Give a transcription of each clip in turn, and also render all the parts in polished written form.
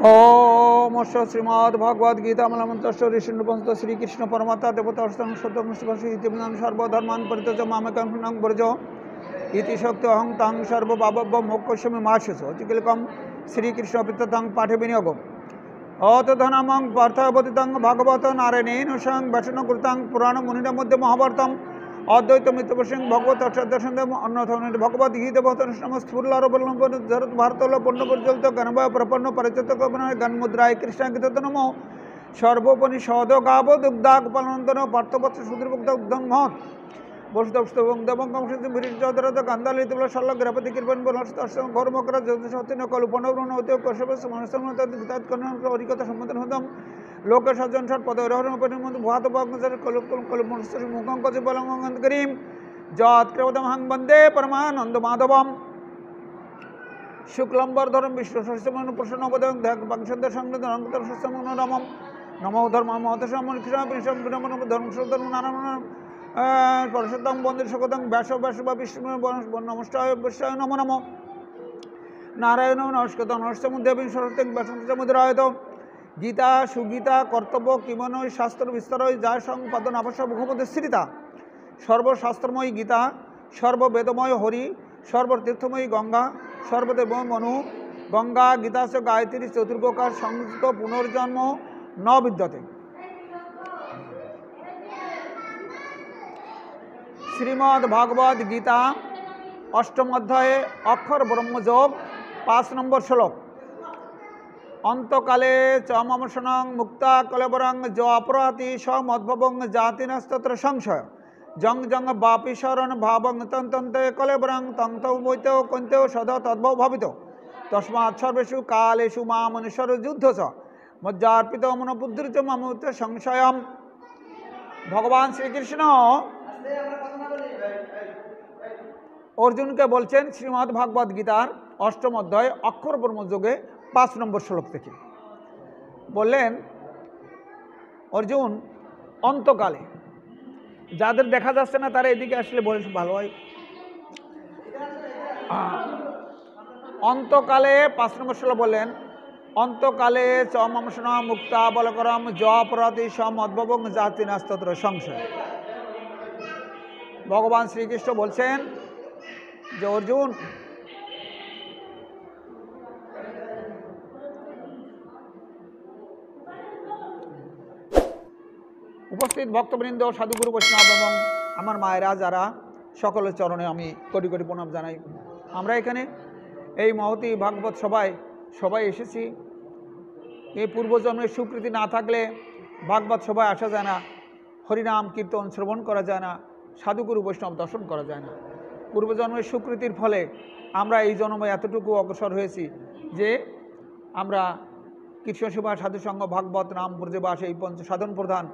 ओम श्रीमद् भगवद गीता मलमंत्र ऋषिपंत श्रीकृष्ण परमात्मा देवता सर्वधर्मान परित्यज मामेकं शरणं व्रज इति शक्ति अहं तं सर्वभावं मोक्षयिष्यामि मा शुचः अतिकिलकं श्रीकृष्ण प्रीत्यर्थं पाठे विनियोगम् अतधनमं पार्थवतितं भागवत नारायणेन स्वयं वचनकृतं पुराणमुनिना मध्ये महाभारतम् अद्वैतमित्रवशं भगवत दर्शन अन्यथा भगवद्गीता भगवत भारत पूर्णपर्जल गणभय प्रपन्न परिचित गणमुद्राय कृष्णागीत नमो सर्वोपनिषद गाव दुग्धागपालनंदन पार्थवत्स सुदीर्भुक्त उद्धम महत् वस्तुदेवंगमशरद गंधालित शल्लग्रपति कृपन घोरमकर ज्योतिषन कल्पन हरिकथा सम्बोधन होतम लोक सज्जन षट पदरोहरण भात मुखं कचिबलं करीम जात्कृतम हं वंदे परमानंद माधवम शुक्लंबरधरम विष्णु प्रसन्न पदंग संगम नमो धर्म धर्म नारायण परशुद्धं वंदे सुखदं व्यास विष्णु नमस्ताय वैश्वाय नमो नमो नारायण नमस्कृतं नमस्तमुदेवी सरस्वती व्यासमुद्रायत गीता सुगीता कर्तव्य किमनय शास्त्र विस्तारय जा संपादन आवश्यक मुखपदे स्थिता सर्वशास्त्रमयी गीता सर्ववेदमय हरि सर्वतीर्थमयी गंगा सर्वदेव मनु गंगा गीता से गायत्री चतुर्प्रकार संयुक्त पुनर्जन्म न विद्यते। श्रीमद् भागवत गीता अष्टम अध्याय अक्षर ब्रह्मयोग 5 नम्बर श्लोक अंतकाले च मम शरणं मुक्ता कलेवरं ज अपराति स मद्भवं जातिनस्तत्र संशय जंग जंग बापि शरण भावं तंतन्ते कलेवरं तं तौ मोइतो कन्तो सदा तद्भव भावितो तस्मात् सर्वेषु कालेषु मामनुसर युद्ध च मज्जार्पित मन बुद्धिर च मम संशयम्। भगवान श्रीकृष्ण अर्जुन के बोलছেন श्रीमद् भागवत गीतार अष्टम अध्याय अक्षर ब्रह्मयोगे 5 নম্বর শ্লোক থেকে বললেন অর্জুন অন্তকালে যাদের দেখা যাচ্ছে না তারা এদিকে আসলে বলে ভালো হয়। অন্তকালে 5 নম্বর শ্লোক বললেন অন্তকালে চ মম শরণং মুক্তা বলকরম য অপরাধি সমদ্ভবং জাতি নাস্তত্র সংশয়। ভগবান শ্রীকৃষ্ণ বলছেন যে অর্জুন उपस्थित भक्तबृंद साधुगुरु वैष्णव एवं आमार मायेरा जारा सकलेर चरणे आमी कोटि कोटि प्रणाम जानाई। आमरा एखाने এই মহতি ভাগবত সভায় সবাই এসেছি। এই পূর্বজন্মের স্বীকৃতি না থাকলে ভাগবত সভায় আসা যায় না, হরিনাম কীর্তন শ্রবণ করা যায় না, সাধুগুরু বৈষ্ণব দর্শন করা যায় না। পূর্বজন্মের স্বীকৃতির ফলে আমরা এই জন্মে এতটুকু অগ্রসর হয়েছি যে আমরা কৃষ্ণ সেবা সাধুসঙ্গ ভাগবত নাম ব্রজবাস এই পঞ্চ সাধন প্রধান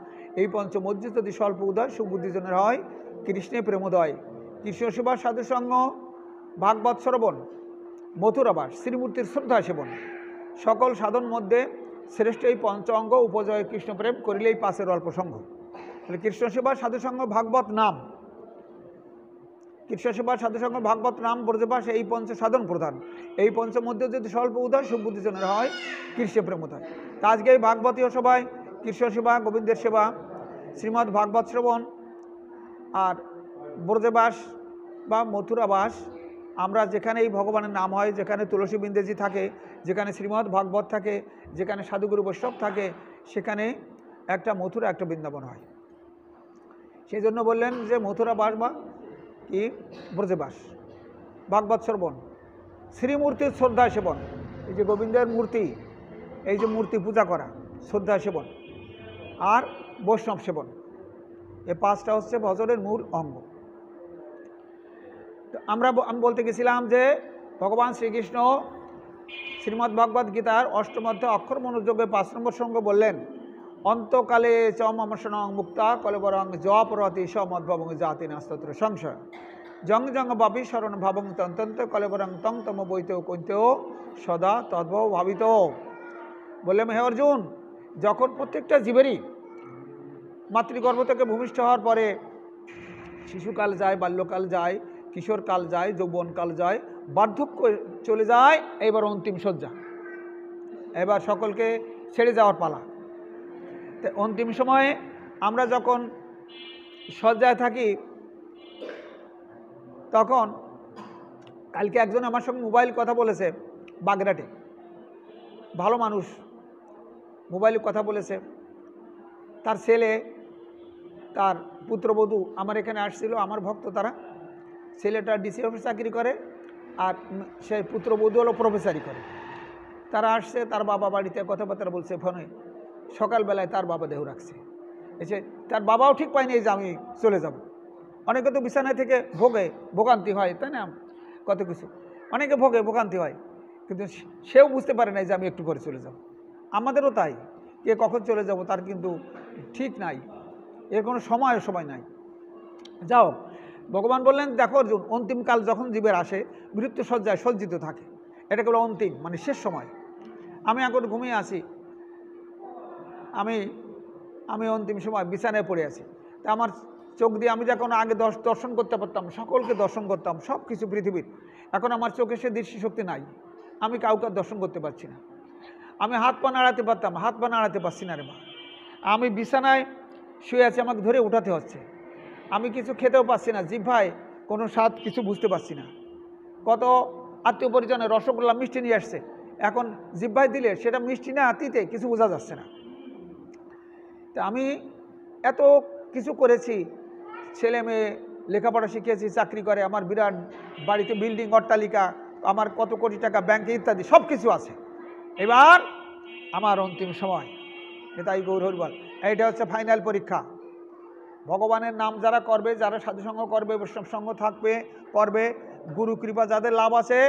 এই পঞ্চ মজ্জিত যদি স্বল্প উদয় সুবুদ্ধিজনের হয় কৃষ্ণে প্রেমোদয় কৃষ্ণ সেবা সাধুসঙ্গ ভাগবত শ্রবণ মথুরাবাস শ্রীমূর্তির শ্রদ্ধা সেবন সকল সাধন মধ্যে শ্রেষ্ঠ এই পঞ্চ অঙ্গ উপজয় কৃষ্ণ প্রেম করিলেই পাশের অল্প সঙ্গ। তাহলে কৃষ্ণ সেবা সাধুসঙ্গ ভাগবত নাম কৃষ্ণ সেবা সাধুসঙ্গ ভাগবত নাম ব্রজবাস এই পঞ্চ সাধন প্রধান এই পঞ্চ মধ্যে যদি স্বল্প উদয় সুবুদ্ধিজনের হয় কৃষ্ণ প্রেমোদয়। তা আজকে এই ভাগবতীয় সভায় কৃষ্ণ সেবা গোবিন্দের সেবা শ্রীমদ্ ভাগবত শ্রবণ আর ব্রজবাস বা মথুরাবাস আমরা যেখানে এই ভগবানের নাম হয় যেখানে তুলসী বিন্দেজি থাকে যেখানে শ্রীমদ্ ভাগবত থাকে যেখানে সাধুগুরু বৈষ্ণব থাকে সেখানে একটা মথুরা একটা বৃন্দাবন হয়। সেই জন্য বললেন যে মথুরাবাস বা কি ব্রজবাস ভাগবত শ্রবণ শ্রীমূর্তির শ্রদ্ধা সেবন এই যে গোবিন্দের মূর্তি এই যে মূর্তি পূজা করা শ্রদ্ধা সেবন আর বৈষ্ণব সেবন এই 5টা হচ্ছে ভজনের মূল অঙ্গ। আমি বলতে গেছিলাম যে ভগবান শ্রীকৃষ্ণ শ্রীমদ্ ভাগবত গীতার অষ্টম অধ্যায় অক্ষর মনোযোগে 5 নম্বর সঙ্গ বললেন অন্তকালে চ মম শরণং মুক্তা কলেবরং য অপরাধি সমদ্ভবং জাতি নাস্তত্র সংশয় জং জং বাপি শরণ ভাবং তন্তন্ত কলেবরং তং তম বৈতেও কৈতেও সদা তদ্ভব ভাবিত। বললেন হে অর্জুন যখন প্রত্যেকটা জীবেরই মাতৃগর্ভ থেকে ভূমিষ্ঠ হওয়ার পরে শিশুকাল যায় বাল্যকাল যায় কিশোরকাল যায় যৌবনকাল যায় বার্ধক্য চলে যায় এবার অন্তিম শয্যা এবার সকলকে ছেড়ে যাওয়ার পালা। তো অন্তিম সময়ে আমরা যখন শয্যায় থাকি, তখন কালকে একজন আমার সঙ্গে মোবাইল কথা বলেছে, বাগেরহাটে, ভালো মানুষ, মোবাইলে কথা বলেছে। তার ছেলে, তার পুত্রবধূ আমার এখানে আসছিল, আমার ভক্ত তারা। ছেলেটা ডিসি অফিস চাকরি করে, আর সে পুত্রবধূ হলো প্রফেসরি করে। তারা আসছে, তার বাবা বাড়িতে কথাবার্তা বলছে ফোনে। সকালবেলায় তার বাবা দেহ রাখছে, এসে তার বাবাও ঠিক পায়নি যে আমি চলে যাব। অনেকে তো বিছানায় থেকে ভোগান্তি হয়, তাই না, কত কিছু অনেকে ভোগান্তি হয়, কিন্তু সেও বুঝতে পারে না যে আমি একটু করে চলে যাব। আমাদেরও তাই, কে কখন চলে যাব তার কিন্তু ঠিক নাই, এর কোনো সময় নাই। যাও, ভগবান বললেন, দেখো অর্জুন, অন্তিমকাল যখন জীবের আসে, মৃত্যু শয্যায় সজ্জিত থাকে, এটা হলো অন্তিম মানে শেষ সময়। আমি এখন ঘুমিয়ে আছি, আমি অন্তিম সময় বিছানায় পড়ে আছি। তা আমার চোখ দিয়ে আমি যখন আগে দর্শন করতে পারতাম, সকলকে দর্শন করতাম, সব কিছু পৃথিবীর, এখন আমার চোখে সে দৃষ্টিশক্তি নাই, আমি কাউকে দর্শন করতে পারছি না। আমি হাত পা নাড়াতে পারতাম, হাত পা নাড়াতে পারছি না রে মা। আমি বিছানায় শুয়ে আছি, আমাকে ধরে উঠাতে হচ্ছে। আমি কিছু খেতেও পারছি না, জিহ্বায় কোনো স্বাদ কিছু বুঝতে পারছি না। কত আত্মীয় পরিজনের রসগোল্লা মিষ্টি নিয়ে আসছে, এখন জিহ্বায় দিলে সেটা মিষ্টি না তিতে কিছু বোঝা যাচ্ছে না। তা আমি এত কিছু করেছি, ছেলে মেয়ে লেখাপড়া শিখিয়েছি, চাকরি করে, আমার বিরাট বাড়িতে বিল্ডিং, অট্টালিকা, আমার কত কোটি টাকা ব্যাংকে ইত্যাদি সব কিছু আছে। এবার আমার অন্তিম সময়, এটাই গৌর হরিবল, এইটা হচ্ছে ফাইনাল পরীক্ষা। ভগবানের নাম যারা করবে, যারা সাধুসঙ্গ করবে, বৈষ্ণব সঙ্গ থাকবে, করবে, গুরু কৃপা যাদের লাভ আছে,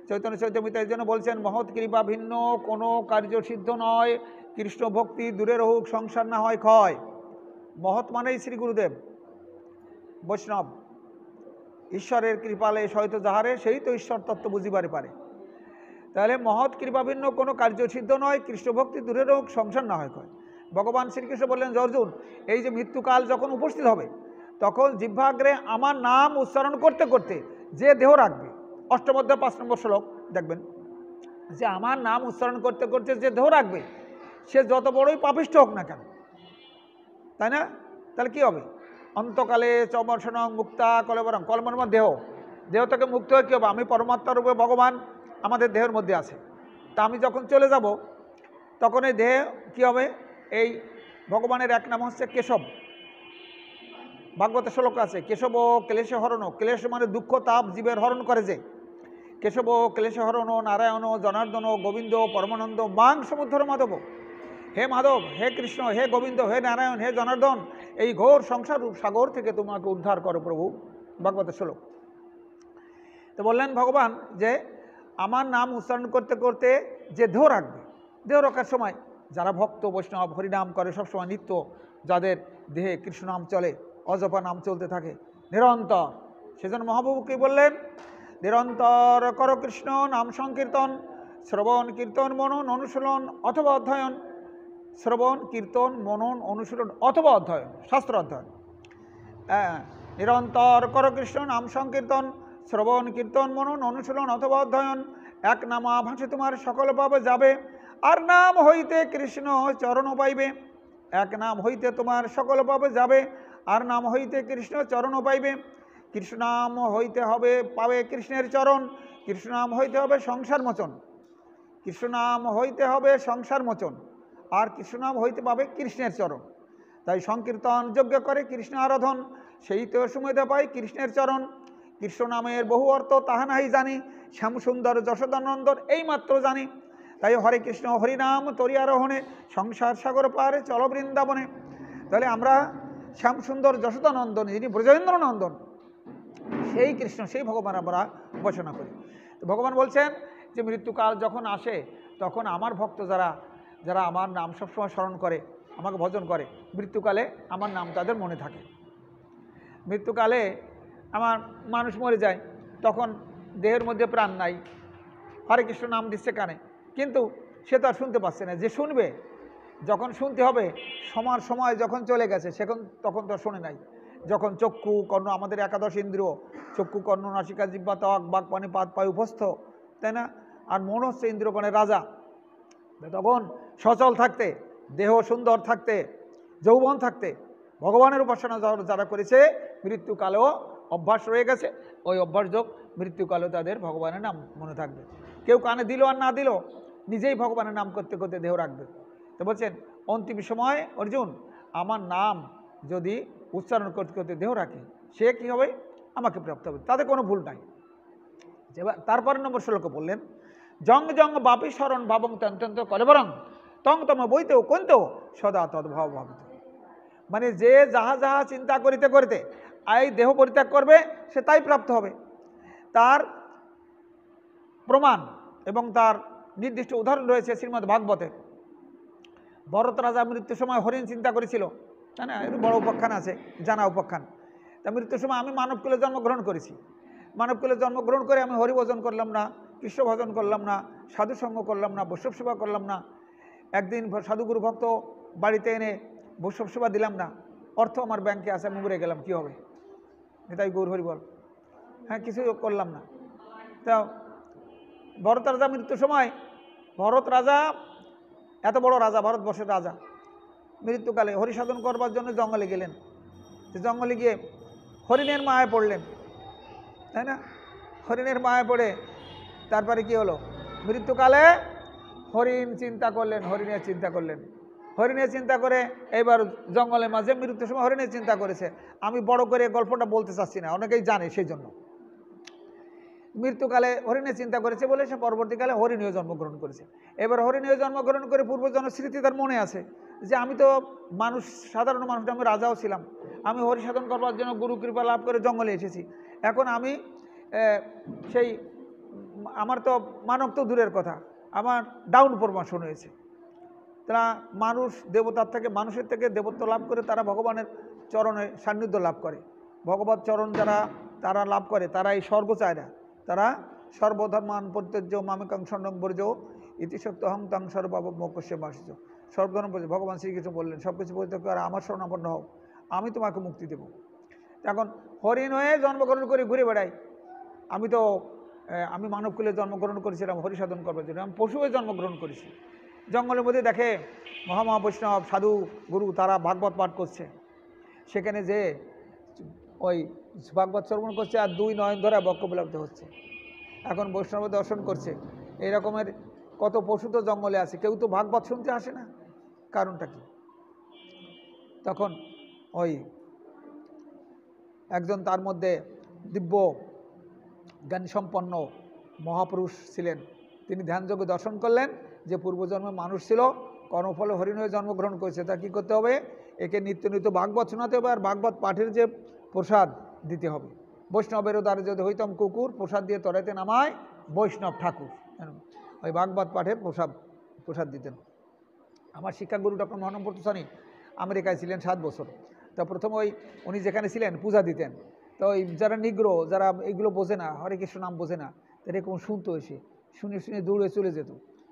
চৈতন্য চৈতমিত এই জন্য বলছেন, মহৎ কৃপা ভিন্ন কোনো কার্য সিদ্ধ নয়, কৃষ্ণ ভক্তি দূরে রহুক, সংসার না হয় ক্ষয়। মহৎ মানেই শ্রী গুরুদেব, বৈষ্ণব, ঈশ্বরের কৃপালে সহিত যাহারে, সেই তো ঈশ্বর তত্ত্ব বুঝিবারে পারে। তাহলে মহৎ কৃপা ভিন্ন কোনো কার্য সিদ্ধ নয়, কৃষ্ণ ভক্তি দূরে রহুক, সংসার না হয় ক্ষয়। ভগবান শ্রীকৃষ্ণ বললেন, অর্জুন, এই যে মৃত্যুকাল যখন উপস্থিত হবে, তখন জিহ্বাগ্রে আমার নাম উচ্চারণ করতে করতে যে দেহ রাখবে, অষ্টমধ্যায় 5 নম্বর শ্লোক দেখবেন, যে আমার নাম উচ্চারণ করতে করতে যে দেহ রাখবে, সে যত বড়ই পাপিষ্ঠ হোক না কেন, তাই না, তাহলে কী হবে? অন্তকালে চমর্ষণ মুক্তা কলবরং, কলমর্ম দেহ থেকে মুক্ত হয়ে কী হবে? আমি পরমাত্মা রূপে ভগবান আমাদের দেহের মধ্যে আছে। তা আমি যখন চলে যাব, তখন এই দেহে কী হবে? এই ভগবানের এক নাম হচ্ছে কেশব। ভাগবত শ্লোক আছে, কেশব ক্লেশ হরণ, ক্লেশ মানে দুঃখ তাপ জীবের হরণ করে, যে কেশব ক্লেশ হরণ নারায়ণ জনার্দন গোবিন্দ পরমানন্দ মাং সমুদ্ধর মাধব। হে মাধব, হে কৃষ্ণ, হে গোবিন্দ, হে নারায়ণ, হে জনার্দন, এই ঘোর সংসার রূপ সাগর থেকে তোমাকে উদ্ধার করো প্রভু। ভাগবত শ্লোক। তো বললেন ভগবান যে আমার নাম উচ্চারণ করতে করতে যে দেহ রাখবে, দেহ রাখার সময় যারা ভক্ত বৈষ্ণব হরিনাম করে সবসময় নিত্য, যাদের দেহে কৃষ্ণ নাম চলে, অজপা নাম চলতে থাকে নিরন্তর, সেজন্য মহাপ্রভু কি বললেন? নিরন্তর কর কৃষ্ণ নাম সংকীর্তন, শ্রবণ কীর্তন মনন অনুশীলন অথবা অধ্যয়ন। শ্রবণ কীর্তন মনন অনুশীলন অথবা অধ্যয়ন, শাস্ত্র অধ্যয়ন। নিরন্তর কর কৃষ্ণ নাম সংকীর্তন, শ্রবণ কীর্তন মনন অনুশীলন অথবা অধ্যয়ন। এক নামা ভাসে তোমার সকল পাবে যাবে, আর নাম হইতে কৃষ্ণ চরণ পাইবে। এক নাম হইতে তোমার সকল পাবে যাবে, আর নাম হইতে কৃষ্ণ চরণ পাইবে। কৃষ্ণ নাম হইতে হবে পাবে কৃষ্ণের চরণ, কৃষ্ণ নাম হইতে হবে সংসার মোচন। কৃষ্ণ নাম হইতে হবে সংসার মোচন, আর কৃষ্ণ নাম হইতে পাবে কৃষ্ণের চরণ। তাই সংকীর্তন যজ্ঞ করে কৃষ্ণ আরাধন, সেই তো সুমেধা পাই কৃষ্ণের চরণ। কৃষ্ণ নামের বহু অর্থ তাহা নাহি জানি, শ্যামসুন্দর যশোদানন্দন এইমাত্র জানি। তাই হরে কৃষ্ণ হরিনাম তরি আরোহণে, সংসার সাগর পারে চল বৃন্দাবনে। তাহলে আমরা শ্যামসুন্দর যশোদানন্দন, যিনি ব্রজেন্দ্র নন্দন, সেই কৃষ্ণ, সেই ভগবান আমরা উপাসনা করি। তো ভগবান বলছেন যে মৃত্যুকাল যখন আসে, তখন আমার ভক্ত যারা আমার নাম সবসময় স্মরণ করে, আমাকে ভজন করে, মৃত্যুকালে আমার নাম তাদের মনে থাকে। মৃত্যুকালে আমার মানুষ মরে যায়, তখন দেহের মধ্যে প্রাণ নাই, হরে কৃষ্ণ নাম দিচ্ছে কানে, কিন্তু সে তো আর শুনতে পাচ্ছে না। যে শুনবে, যখন শুনতে হবে, সময় যখন চলে গেছে, তখন তো শোনে নাই। যখন চক্ষু কর্ণ, আমাদের একাদশ ইন্দ্রিয়, চক্ষু কর্ণ নাসিকা জিহ্বা ত্বক বাক পানি পাদ পায়ু উপস্থ, তাই না, আর মন হচ্ছে ইন্দ্রিয়গণের রাজা। তখন সচল থাকতে, দেহ সুন্দর থাকতে, যৌবন থাকতে ভগবানের উপাসনা যারা করেছে মৃত্যুকালেও অভ্যাস রয়ে গেছে, ওই অভ্যাসযোগ মৃত্যুকালেও তাদের ভগবানের নাম মনে থাকবে। কেউ কানে দিল আর না দিল, নিজেই ভগবানের নাম করতে করতে দেহ রাখবে। তো বলছেন অন্তিম সময় অর্জুন আমার নাম যদি উচ্চারণ করতে করতে দেহ রাখে, সে কী হবে? আমাকে প্রাপ্ত হবে, তাতে কোনো ভুল নাই। তারপরে নম্বর শ্লোকে বললেন জং জং বাপি স্মরণ ভাবং তন্ত্র কলেবরং তং তম বইতেও কন্তেও সদা তদ্ভাব ভাবিত। মানে যে যাহা যাহা চিন্তা করিতে করিতে এই দেহ পরিত্যাগ করবে সে তাই প্রাপ্ত হবে। তার প্রমাণ এবং তার নির্দিষ্ট উদাহরণ রয়েছে শ্রীমদ্ ভাগবতে। ভরত রাজা মৃত্যুর সময় হরিণ চিন্তা করেছিল, তাই না? এর বড় উপাখ্যান আছে, জানা উপাখ্যান। তা মৃত্যুর সময় আমি মানবকুলে জন্মগ্রহণ করেছি, মানবকুলে জন্মগ্রহণ করে আমি হরিভজন করলাম না, কৃষ্ণ ভজন করলাম না, সাধুসঙ্গ করলাম না, বৈষ্ণব সেবা করলাম না। একদিন সাধুগুরু ভক্ত বাড়িতে এনে বৈষ্ণব সেবা দিলাম না, অর্থ আমার ব্যাংকে আছে, আমি মরে গেলাম, কী হবে? এটাই গৌর হরি বল। হ্যাঁ, কিছু করলাম না। তা ভরত রাজা মৃত্যুর সময়, ভরত রাজা এত বড় রাজা, ভারতবর্ষের রাজা, মৃত্যুকালে হরিসাধন করবার জন্য জঙ্গলে গেলেন। জঙ্গলে গিয়ে হরিণের মায়ায় পড়লেন, তাই না? হরিণের মায়ায় পড়ে তারপরে কি হলো? মৃত্যুকালে হরিণ চিন্তা করলেন, হরিণের চিন্তা করলেন, হরিণের চিন্তা করে এইবার জঙ্গলের মাঝে মৃত্যুর সময় হরিণের চিন্তা করেছে। আমি বড় করে গল্পটা বলতে চাচ্ছি না, অনেকেই জানে, সেই জন্য। মৃত্যুকালে হরিণের চিন্তা করেছে বলে সে পরবর্তীকালে হরিণীয় জন্মগ্রহণ করেছে। এবার হরিণীয় জন্মগ্রহণ করে পূর্বজন্মের স্মৃতি তার মনে আছে যে আমি তো মানুষ, সাধারণ মানুষ, আমি রাজাও ছিলাম, আমি হরিসাধন করবার জন্য গুরু কৃপা লাভ করে জঙ্গলে এসেছি। এখন আমি সেই আমার তো মানব তো দূরের কথা, আমার ডাউন ফরমেশন হয়েছে। তারা মানুষ দেবতার থেকে, মানুষের থেকে দেবত্ব লাভ করে তারা ভগবানের চরণে সান্নিধ্য লাভ করে। ভগবত চরণ যারা তারা লাভ করে তারা এই স্বর্গ চায় না, তারা সর্বধর্মান পরিত্যাজ্য মামেকং শরণং ব্রজ ইতিশক্তহং তং সর্বমোক্ষস্য বাসিত। সর্বধর্ম ভগবান শ্রীকৃষ্ণ বললেন সব কিছু পরিত্যাগ করে আমার শরণাপন্ন হও, আমি তোমাকে মুক্তি দেব। এখন হরিণ হয়ে জন্মগ্রহণ করে ঘুরে বেড়াই, আমি মানবকুলে জন্মগ্রহণ করেছিলাম হরিসাধন করবার জন্য, আমি পশু হয়ে জন্মগ্রহণ করেছি। জঙ্গলের মধ্যে দেখে মহামহা বৈষ্ণব সাধু গুরু তারা ভাগবত পাঠ করছে, সেখানে যে ওই ভাগবত শ্রবণ করছে আর দুই নয়ন ধরে বক্ষবিলাপ্ত হচ্ছে। এখন বৈষ্ণব দর্শন করছে, এই রকমের কত পশু তো জঙ্গলে আছে, কেউ তো ভাগবত শুনতে আসে না, কারণটা কি? তখন ওই একজন তার মধ্যে দিব্য জ্ঞানসম্পন্ন মহাপুরুষ ছিলেন, তিনি ধ্যানযোগে দর্শন করলেন যে পূর্বজন্মে মানুষ ছিল, কর্মফলে হরিণ হয়ে জন্মগ্রহণ করেছে, তা কী করতে হবে? একে নিত্য নিত্য ভাগবত শোনাতে হবে, আর ভাগবত পাঠের যে প্রসাদ দিতে হবে। বৈষ্ণবেরও দ্বারে যদি হইতাম কুকুর, প্রসাদ দিয়ে তরাইতে নামায় বৈষ্ণব ঠাকুর। ওই ভাগবত পাঠের প্রসাদ দিতেন। আমার শিক্ষাগুরু ডক্টর মহানম পট্টস্বামী আমেরিকায় ছিলেন 7 বছর। তো প্রথম উনি যেখানে ছিলেন পূজা দিতেন, তো ওই যারা নিগ্রো, যারা এগুলো বোঝে না, হরে কৃষ্ণ নাম বোঝে না, এরকম শুনতো, এসে শুনে শুনে দৌড়ে চলে যেত।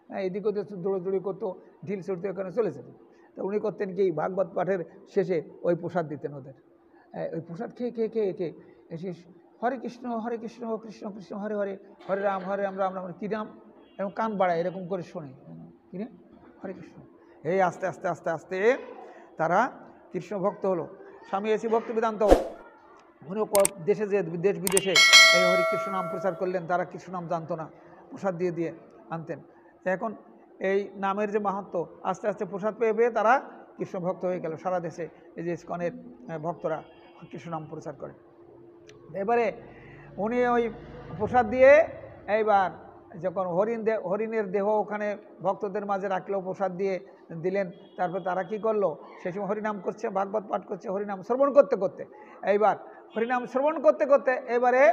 হ্যাঁ, এদিকে দৌড়াদৌড়ি করতো, ঢিল ছুটতে ওখানে চলে যেত। তো উনি করতেন কি, ভাগবত পাঠের শেষে ওই প্রসাদ দিতেন ওদের। ওই প্রসাদ খেয়ে খেয়ে খেয়ে খেয়ে এসে হরে কৃষ্ণ কৃষ্ণ কৃষ্ণ হরে হরে, হরে রাম রাম রাম কী রাম, এবং কান বাড়ায় এরকম করে শোনে, কিনে হরে কৃষ্ণ। এই আস্তে আস্তে আস্তে আস্তে তারা কৃষ্ণ ভক্ত হলো। স্বামী এসি ভক্তি বেদান্ত উনিও দেশে যে দেশ বিদেশে এই হরে কৃষ্ণ নাম প্রচার করলেন, তারা কৃষ্ণ নাম জানতো না, প্রসাদ দিয়ে দিয়ে আনতেন। এখন এই নামের যে মাহাত্ম্য, আস্তে আস্তে প্রসাদ পেয়ে পেয়ে তারা কৃষ্ণ ভক্ত হয়ে গেল। সারা দেশে এই যে ইস্কনের ভক্তরা কৃষ্ণ নাম প্রচার করে। এবারে উনি ওই প্রসাদ দিয়ে এইবার যখন হরিণের দেহ ওখানে ভক্তদের মাঝে রাখলেও প্রসাদ দিয়ে দিলেন, তারপর তারা কি করলো, সেই সময় হরিনাম করছে, ভাগবত পাঠ করছে, হরিনাম শ্রবণ করতে করতে, এইবার হরিনাম শ্রবণ করতে করতে এবারে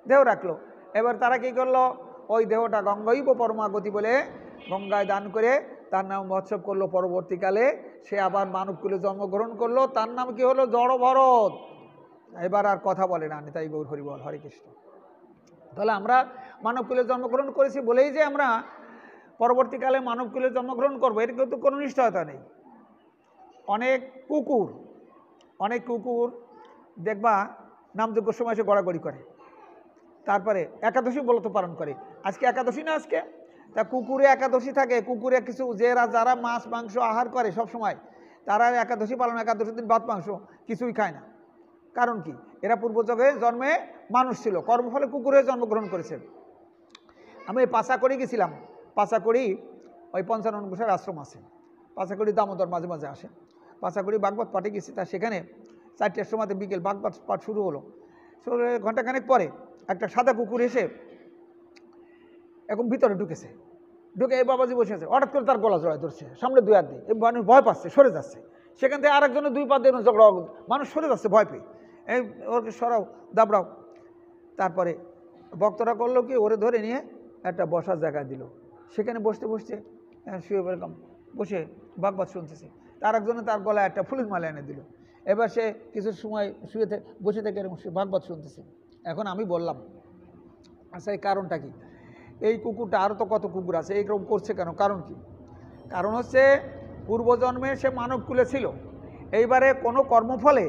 দেহ রাখলো। এবার তারা কি করলো, ওই দেহটা গঙ্গৈব পরমাগতি বলে গঙ্গায় দান করে তার নাম মহোৎসব করলো। পরবর্তীকালে সে আবার মানবকুলে জন্মগ্রহণ করলো, তার নাম কি হলো, জড় ভরত। এবার আর কথা বলে না, নিতাই গৌর হরি বল, হরে কৃষ্ণ। তাহলে আমরা মানবকুলে জন্মগ্রহণ করেছি বলেই যে আমরা পরবর্তীকালে মানবকুলে জন্মগ্রহণ করবো, এর কিন্তু কোনো নিশ্চয়তা নেই। অনেক কুকুর দেখবা নামযোগ্য সময় এসে গড়াগড়ি করে, তারপরে একাদশী ব্রত পালন করে। আজকে একাদশী না, আজকে তা কুকুরে একাদশী থাকে, কুকুরে কিছু যারা মাছ মাংস আহার করে সব সময়, তারা একাদশী পালন, একাদশীর দিন ভাত মাংস কিছুই খায় না। কারণ কি? এরা পূর্বযুগে জন্মে মানুষ ছিল, কর্মফলে কুকুরে জন্মগ্রহণ করেছে। আমি পাচাকড়ি গেছিলাম, পাচাকড়ি ওই পঞ্চানন ঘোষের আশ্রম আছে, পাচাকড়ি দামোদর মাঝে মাঝে আসে, পাচাকড়ি ভাগবত পাঠে গেছি। তা সেখানে 4টার সময়তে বিকেল ভাগবত পাঠ শুরু হলো, ঘন্টাখানেক পরে একটা সাদা কুকুর এসে এখন ভিতরে ঢুকেছে, ঢুকে এই বাবাজি বসে আছে, হঠাৎ করে তার গলা জড়ায় ধরছে, সামনে 2 হাত দিয়ে, মানুষ ভয় পাচ্ছে, সরে যাচ্ছে। সেখান থেকে আরেকজনের 2 পা দিয়ে ঝগড়া, মানুষ সরে যাচ্ছে ভয় পেয়ে, এই ওকে সরাও দাবড়াও। তারপরে ভক্তরা করলো কি, ওরে ধরে নিয়ে একটা বসার জায়গা দিল, সেখানে বসতে বসতে শুয়ে এরকম বসে ভাগবত শুনতেছে। তার একজনে তার গলায় একটা ফুলের মালা এনে দিল, এবার সে কিছু সময় শুয়ে বসে থেকে এরকম ভাগবত শুনতেছে। এখন আমি বললাম, আচ্ছা এই কারণটা কি? এই কুকুরটা, আরও তো কত কুকুর আছে, এইরকম করছে কেন? কারণ কি? কারণ হচ্ছে পূর্বজন্মে সে মানবকুলে ছিল, এইবারে কোনো কর্মফলে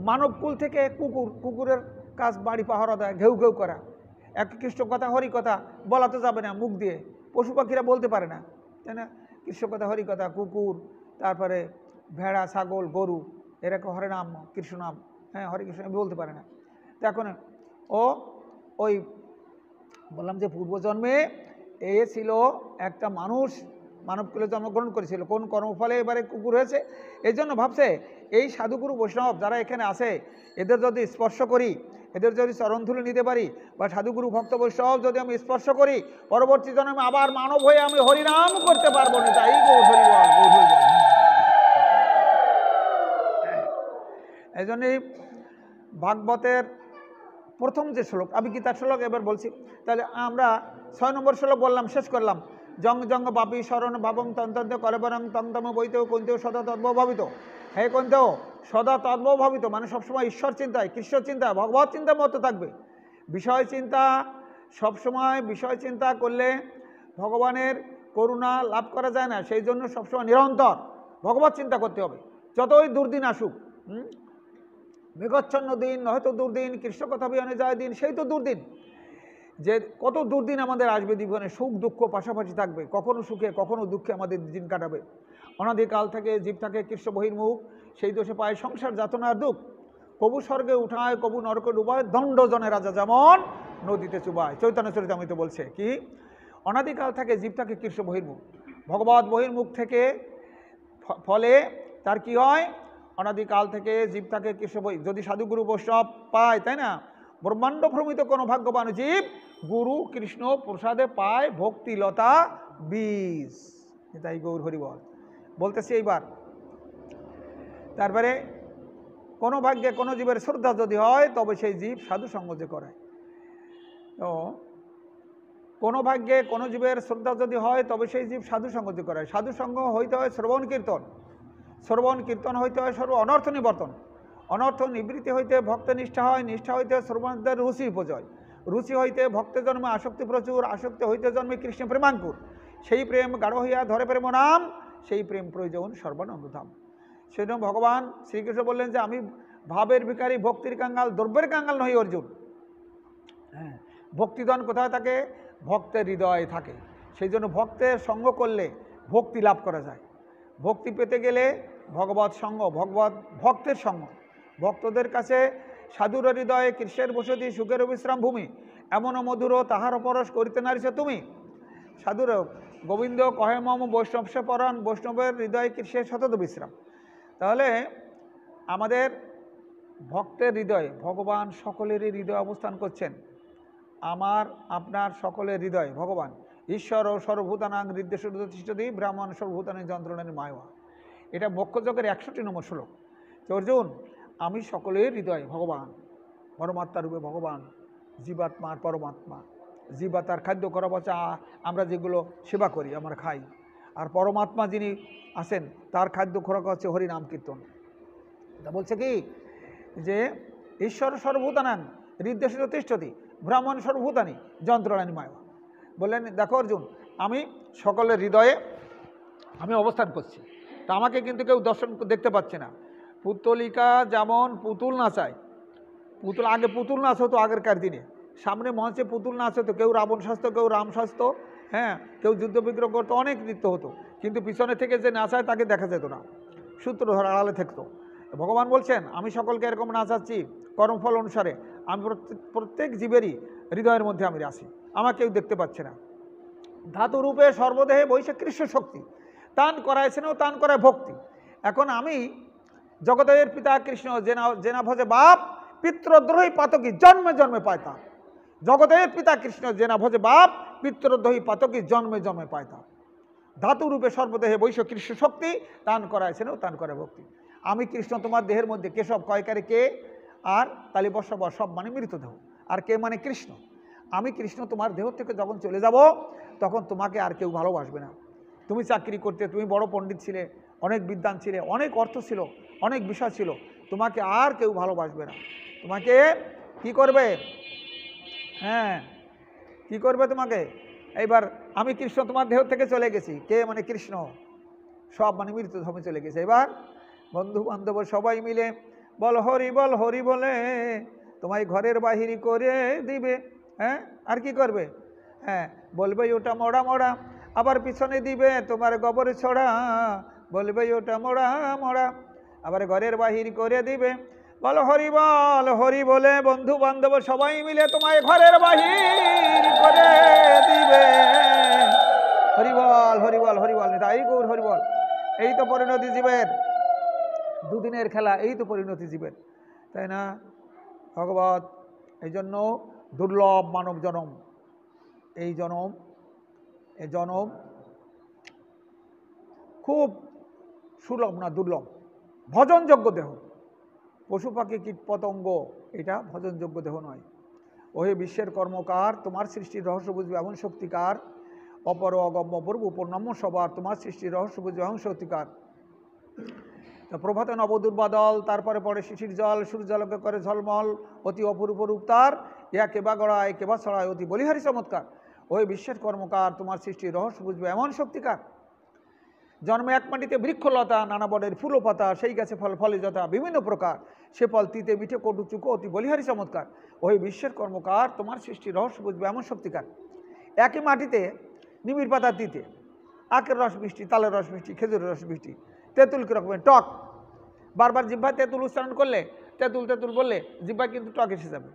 মানবকুল থেকে কুকুরের কাজ বাড়ি পাহারা দেয়, ঘেউ ঘেউ করা, এক কৃষ্ণ কথা হরি কথা বলা তো যাবে না মুখ দিয়ে, পশু পাখিরা বলতে পারে না, তাই না? কৃষ্ণ কথা হরি কথা, কুকুর, তারপরে ভেড়া, ছাগল, গরু, এরকম হরে নাম কৃষ্ণ নাম, হ্যাঁ হরে কৃষ্ণ বলতে পারে না। তো এখন ওই বললাম যে পূর্বজন্মে এ ছিল একটা মানুষ, মানবকুলে জন্মগ্রহণ করেছিল, কোন কর্মফলে এবারে কুকুর হয়েছে। এই জন্য ভাবছে এই সাধুগুরু বৈষ্ণব যারা এখানে আছে, এদের যদি স্পর্শ করি, এদের যদি চরণধুলি নিতে পারি, বা সাধুগুরু ভক্ত বৈষ্ণব যদি আমি স্পর্শ করি, পরবর্তী জন্মে আবার মানব হয়ে আমি হরিনাম করতে পারবো না। তাই গৌর হরি বল, গৌর হরি বল। এই জন্যই ভাগবতের প্রথম যে শ্লোক, আমি গীতার শ্লোক এবার বলছি, তাহলে আমরা 6 নম্বর শ্লোক বললাম, শেষ করলাম। জং জং বাপি শরণ ভাবং তন্ত্র কলেবরং তন্তম বৈতেও কন্তেও সদা তদ্ভবিত। হে কন্তেও সদা তদ্ভবিত, মানে সবসময় ঈশ্বর চিন্তায়, কৃষ্ণ চিন্তায়, ভগবত চিন্তার মতো থাকবে। বিষয় চিন্তা সবসময়, বিষয় চিন্তা করলে ভগবানের করুণা লাভ করা যায় না, সেই জন্য সবসময় নিরন্তর ভগবত চিন্তা করতে হবে, যতই দুর্দিন আসুক। মেঘচ্ছন্ন দিন নয়তো দুর্দিন, কৃষ্ণ কথা বিহানে যায় দিন, সেই তো দুর্দিন। যে কত দুর্দিন আমাদের আসবে জীবনে, সুখ দুঃখ পাশাপাশি থাকবে, কখনো সুখে কখনো দুঃখে আমাদের দিন কাটাবে। অনাদিকাল থেকে জীব থাকে কৃষ্ণ বহির্মুখ, সেই দোষে পায় সংসার যাতনার দুঃখ। কবু স্বর্গে উঠায়, কবু নরকে ডুবায়, দণ্ডজনে রাজা যেমন নদীতে চুবায়। চৈতন্য চরিতামৃত বলছে কি, অনাদিকাল থেকে জীব থাকে কৃষ্ণ বহির্মুখ, ভগবত বহির্মুখ থেকে ফলে তার কি হয়, অনাদিকাল থেকে জীব থাকে কৃষ্ণ বই, যদি সাধুগুরু বৈষ্ণব পায়, তাই না, ব্রহ্মাণ্ড ভ্রমিত কোনো ভাগ্যবান জীব গুরু কৃষ্ণ প্রসাদে পায় ভক্তিলতা বীজ। তাই গৌর হরি বল। বলতেছি এইবার, তারপরে কোনো ভাগ্যে কোনো জীবের শ্রদ্ধা যদি হয়, তবে সেই জীব সাধু সঙ্গ যে করে। তো কোনো ভাগ্যে কোনো জীবের শ্রদ্ধা যদি হয়, তবে সেই জীব সাধু সঙ্গ যে করে। সাধু সঙ্গ হইতে হয় শ্রবণ কীর্তন, শ্রবণ কীর্তন হইতে হয় সর্ব অনর্থ নিবর্তন, অনর্থ নিবৃত্তি হইতে ভক্ত নিষ্ঠা হয়, নিষ্ঠা হইতে শ্রবণদের রুচি উপজয়, রুচি হইতে ভক্তে জন্মে আসক্তি প্রচুর, আসক্তি হইতে জন্মে কৃষ্ণ প্রেমাঙ্কুর, সেই প্রেম গাঢ় হইয়া ধরে প্রেম নাম, সেই প্রেম প্রয়োজন সর্বানন্দধাম। সেজন্য ভগবান শ্রীকৃষ্ণ বললেন যে আমি ভাবের ভিখারি, ভক্তির কাঙ্গাল, দ্রব্যের কাঙ্গাল নই অর্জুন। হ্যাঁ, ভক্তিধন কোথায় থাকে? ভক্তের হৃদয়ে থাকে। সেই জন্য ভক্তের সঙ্গ করলে ভক্তি লাভ করা যায়। ভক্তি পেতে গেলে ভগবত সঙ্গ, ভক্তের সঙ্গ, ভক্তদের কাছে সাধুর হৃদয়ে কৃষ্ণের বসতি, সুখের বিশ্রাম ভূমি, এমন মধুর তাহার পরশ করিতে নারিছ তুমি। সাধুর গোবিন্দ কহে মম বৈষ্ণবসে পরাণ, বৈষ্ণবের হৃদয়ে কৃষ্ণের সতত বিশ্রাম। তাহলে আমাদের ভক্তের হৃদয়ে ভগবান সকলেরই হৃদয়ে অবস্থান করছেন। আমার আপনার সকলের হৃদয়ে ভগবান ঈশ্বর ও সর্বভূতানাং হৃদ্যেশ্বরী ব্রাহ্মণ সর্বভূতানের যন্ত্রণানি মায়া। এটা মোক্ষযজ্ঞের 61 নম্বর শ্লোক। অর্জুন, আমি সকলের হৃদয়ে ভগবান, পরমাত্মা রূপে ভগবান, জীবাত্মার পরমাত্মা। জীবাত্মার খাদ্য করা বচা আমরা যেগুলো সেবা করি, আমরা খাই, আর পরমাত্মা যিনি আছেন তার খাদ্য খোরাক হচ্ছে হরিনাম কীর্তন। তা বলছে কি যে ঈশ্বর সর্বভূতানাং হৃদ্যেশ্বরী তিষ্ঠতি ব্রাহ্মণ সর্বভূতানি যন্ত্রণানি মায়া। বললেন দেখো অর্জুন, আমি সকলের হৃদয়ে আমি অবস্থান করছি, তা আমাকে কিন্তু কেউ দর্শন দেখতে পাচ্ছে না। পুতলিকা যেমন পুতুল নাচায়, আগে পুতুল নাচ হতো আগেরকার দিনে, সামনে মঞ্চে পুতুল নাচ হতো, কেউ রাবণ শাস্ত, কেউ রাম শাস্ত, হ্যাঁ, কেউ যুদ্ধ বিগ্রহ করতো, অনেক নৃত্য হতো, কিন্তু পিছনে থেকে যে নাচায় তাকে দেখা যেত না, সূত্র ধরে আড়ালে থাকতো। ভগবান বলছেন আমি সকলকে এরকম নাচাচ্ছি কর্মফল অনুসারে, আমি প্রত্যেক জীবেরই হৃদয়ের মধ্যে আমি আসি, আমাকে কেউ দেখতে পাচ্ছে না। ধাতুরূপে সর্বদেহে বৈশে কৃষ্ণ শক্তি, তান করায় স্নেহ, তান করায় ভক্তি। এখন আমি জগতের পিতা কৃষ্ণ, জেনা ভজে বাপ পিতৃদ্রোহী পাতকী জন্মে জন্মে পায় তা। জগতের পিতা কৃষ্ণ জেনা ভজে বাপ পিতৃদ্রোহী পাতকী জন্মে জন্মে পায় তা। ধাতুরূপে সর্বদেহে বৈশ্য কৃষ্ণ শক্তি, তান করায় স্নেহ, তান করে ভক্তি। আমি কৃষ্ণ তোমার দেহের মধ্যে, কেশব কয়কারে কে, আর তালি বর্ষা সব মানে মৃতদেহ, আর কে মানে কৃষ্ণ। আমি কৃষ্ণ তোমার দেহ থেকে যখন চলে যাব তখন তোমাকে আর কেউ ভালোবাসবে না। তুমি চাকরি করতে, তুমি বড় পণ্ডিত ছিলে, অনেক বিদ্বান ছিলে, অনেক অর্থ ছিল, অনেক বিষয় ছিল, তোমাকে আর কেউ ভালোবাসবে না। তোমাকে কি করবে? হ্যাঁ, কি করবে তোমাকে? এইবার আমি কৃষ্ণ তোমার দেহ থেকে চলে গেছি, কে মানে কৃষ্ণ, সব মানে মৃতধর্মে চলে গেছে। এবার বন্ধু বান্ধব সবাই মিলে বল হরি বলে তোমায় ঘরের বাহিরি করে দিবে। হ্যাঁ, আর কি করবে? হ্যাঁ, বলবে ওটা মরা মরা, আবার পিছনে দিবে তোমার গোবর ছড়া, বলবে ওটা মরা মরা, আবার ঘরের বাহির করে দিবে। বল হরি বলে বন্ধু বান্ধব সবাই মিলে তোমায় ঘরের বাহির করে দিবে। হরিবল তাই গৌর হরিবল। এই তো পরিণতি জীবের, দুদিনের খেলা, এই তো পরিণতি জীবের, তাই না ভগবত? এই জন্য দুর্লভ মানব জনম, এই জনম খুব সুলভ না, দুর্লভ, ভজনযোগ্য দেহ। পশু পাখি কীট পতঙ্গ এটা ভজনযোগ্য দেহ নয়। ওহে বিশ্বের কর্মকার, তোমার সৃষ্টির রহস্য বুঝবে এমন শক্তিকার, অপর অগম্য প্রভু পূর্ণম্য সবার, তোমার সৃষ্টির রহস্য বুঝবে এমন শক্তিকার। প্রভাতে নবদুর্বাদল, তারপরে পড়ে শিশির জল, সূর্যালোকে করে ঝলমল, অতি অপরূপ রূপ তার, ইয়া কেবা গড়ায় কেবা ছড়ায়, অতি বলিহারি চমৎকার। ওই বিশ্বের কর্মকার, তোমার সৃষ্টির রহস্য বুঝবে এমন শক্তিকার। জন্মে এক মাটিতে বৃক্ষলতা, নানা বনের ফুল পাতা, সেই গাছে ফল ফলে যথা বিভিন্ন প্রকার, সে ফল তিতে মিঠে কটু চুকো, অতি বলিহারি চমৎকার। ওই বিশ্বের কর্মকার, তোমার সৃষ্টির রহস্য বুঝবে এমন শক্তিকার। একই মাটিতে নিমির পাতা তিতে, আখের রস মিষ্টি, তালের রস মিষ্টি, খেজুরের রস মিষ্টি, তেঁতুল কীরকমের টক। বারবার জিহ্বায় তেঁতুল উচ্চারণ করলে, তেঁতুল বললে জিহ্বায় কিন্তু টক এসে যাবে,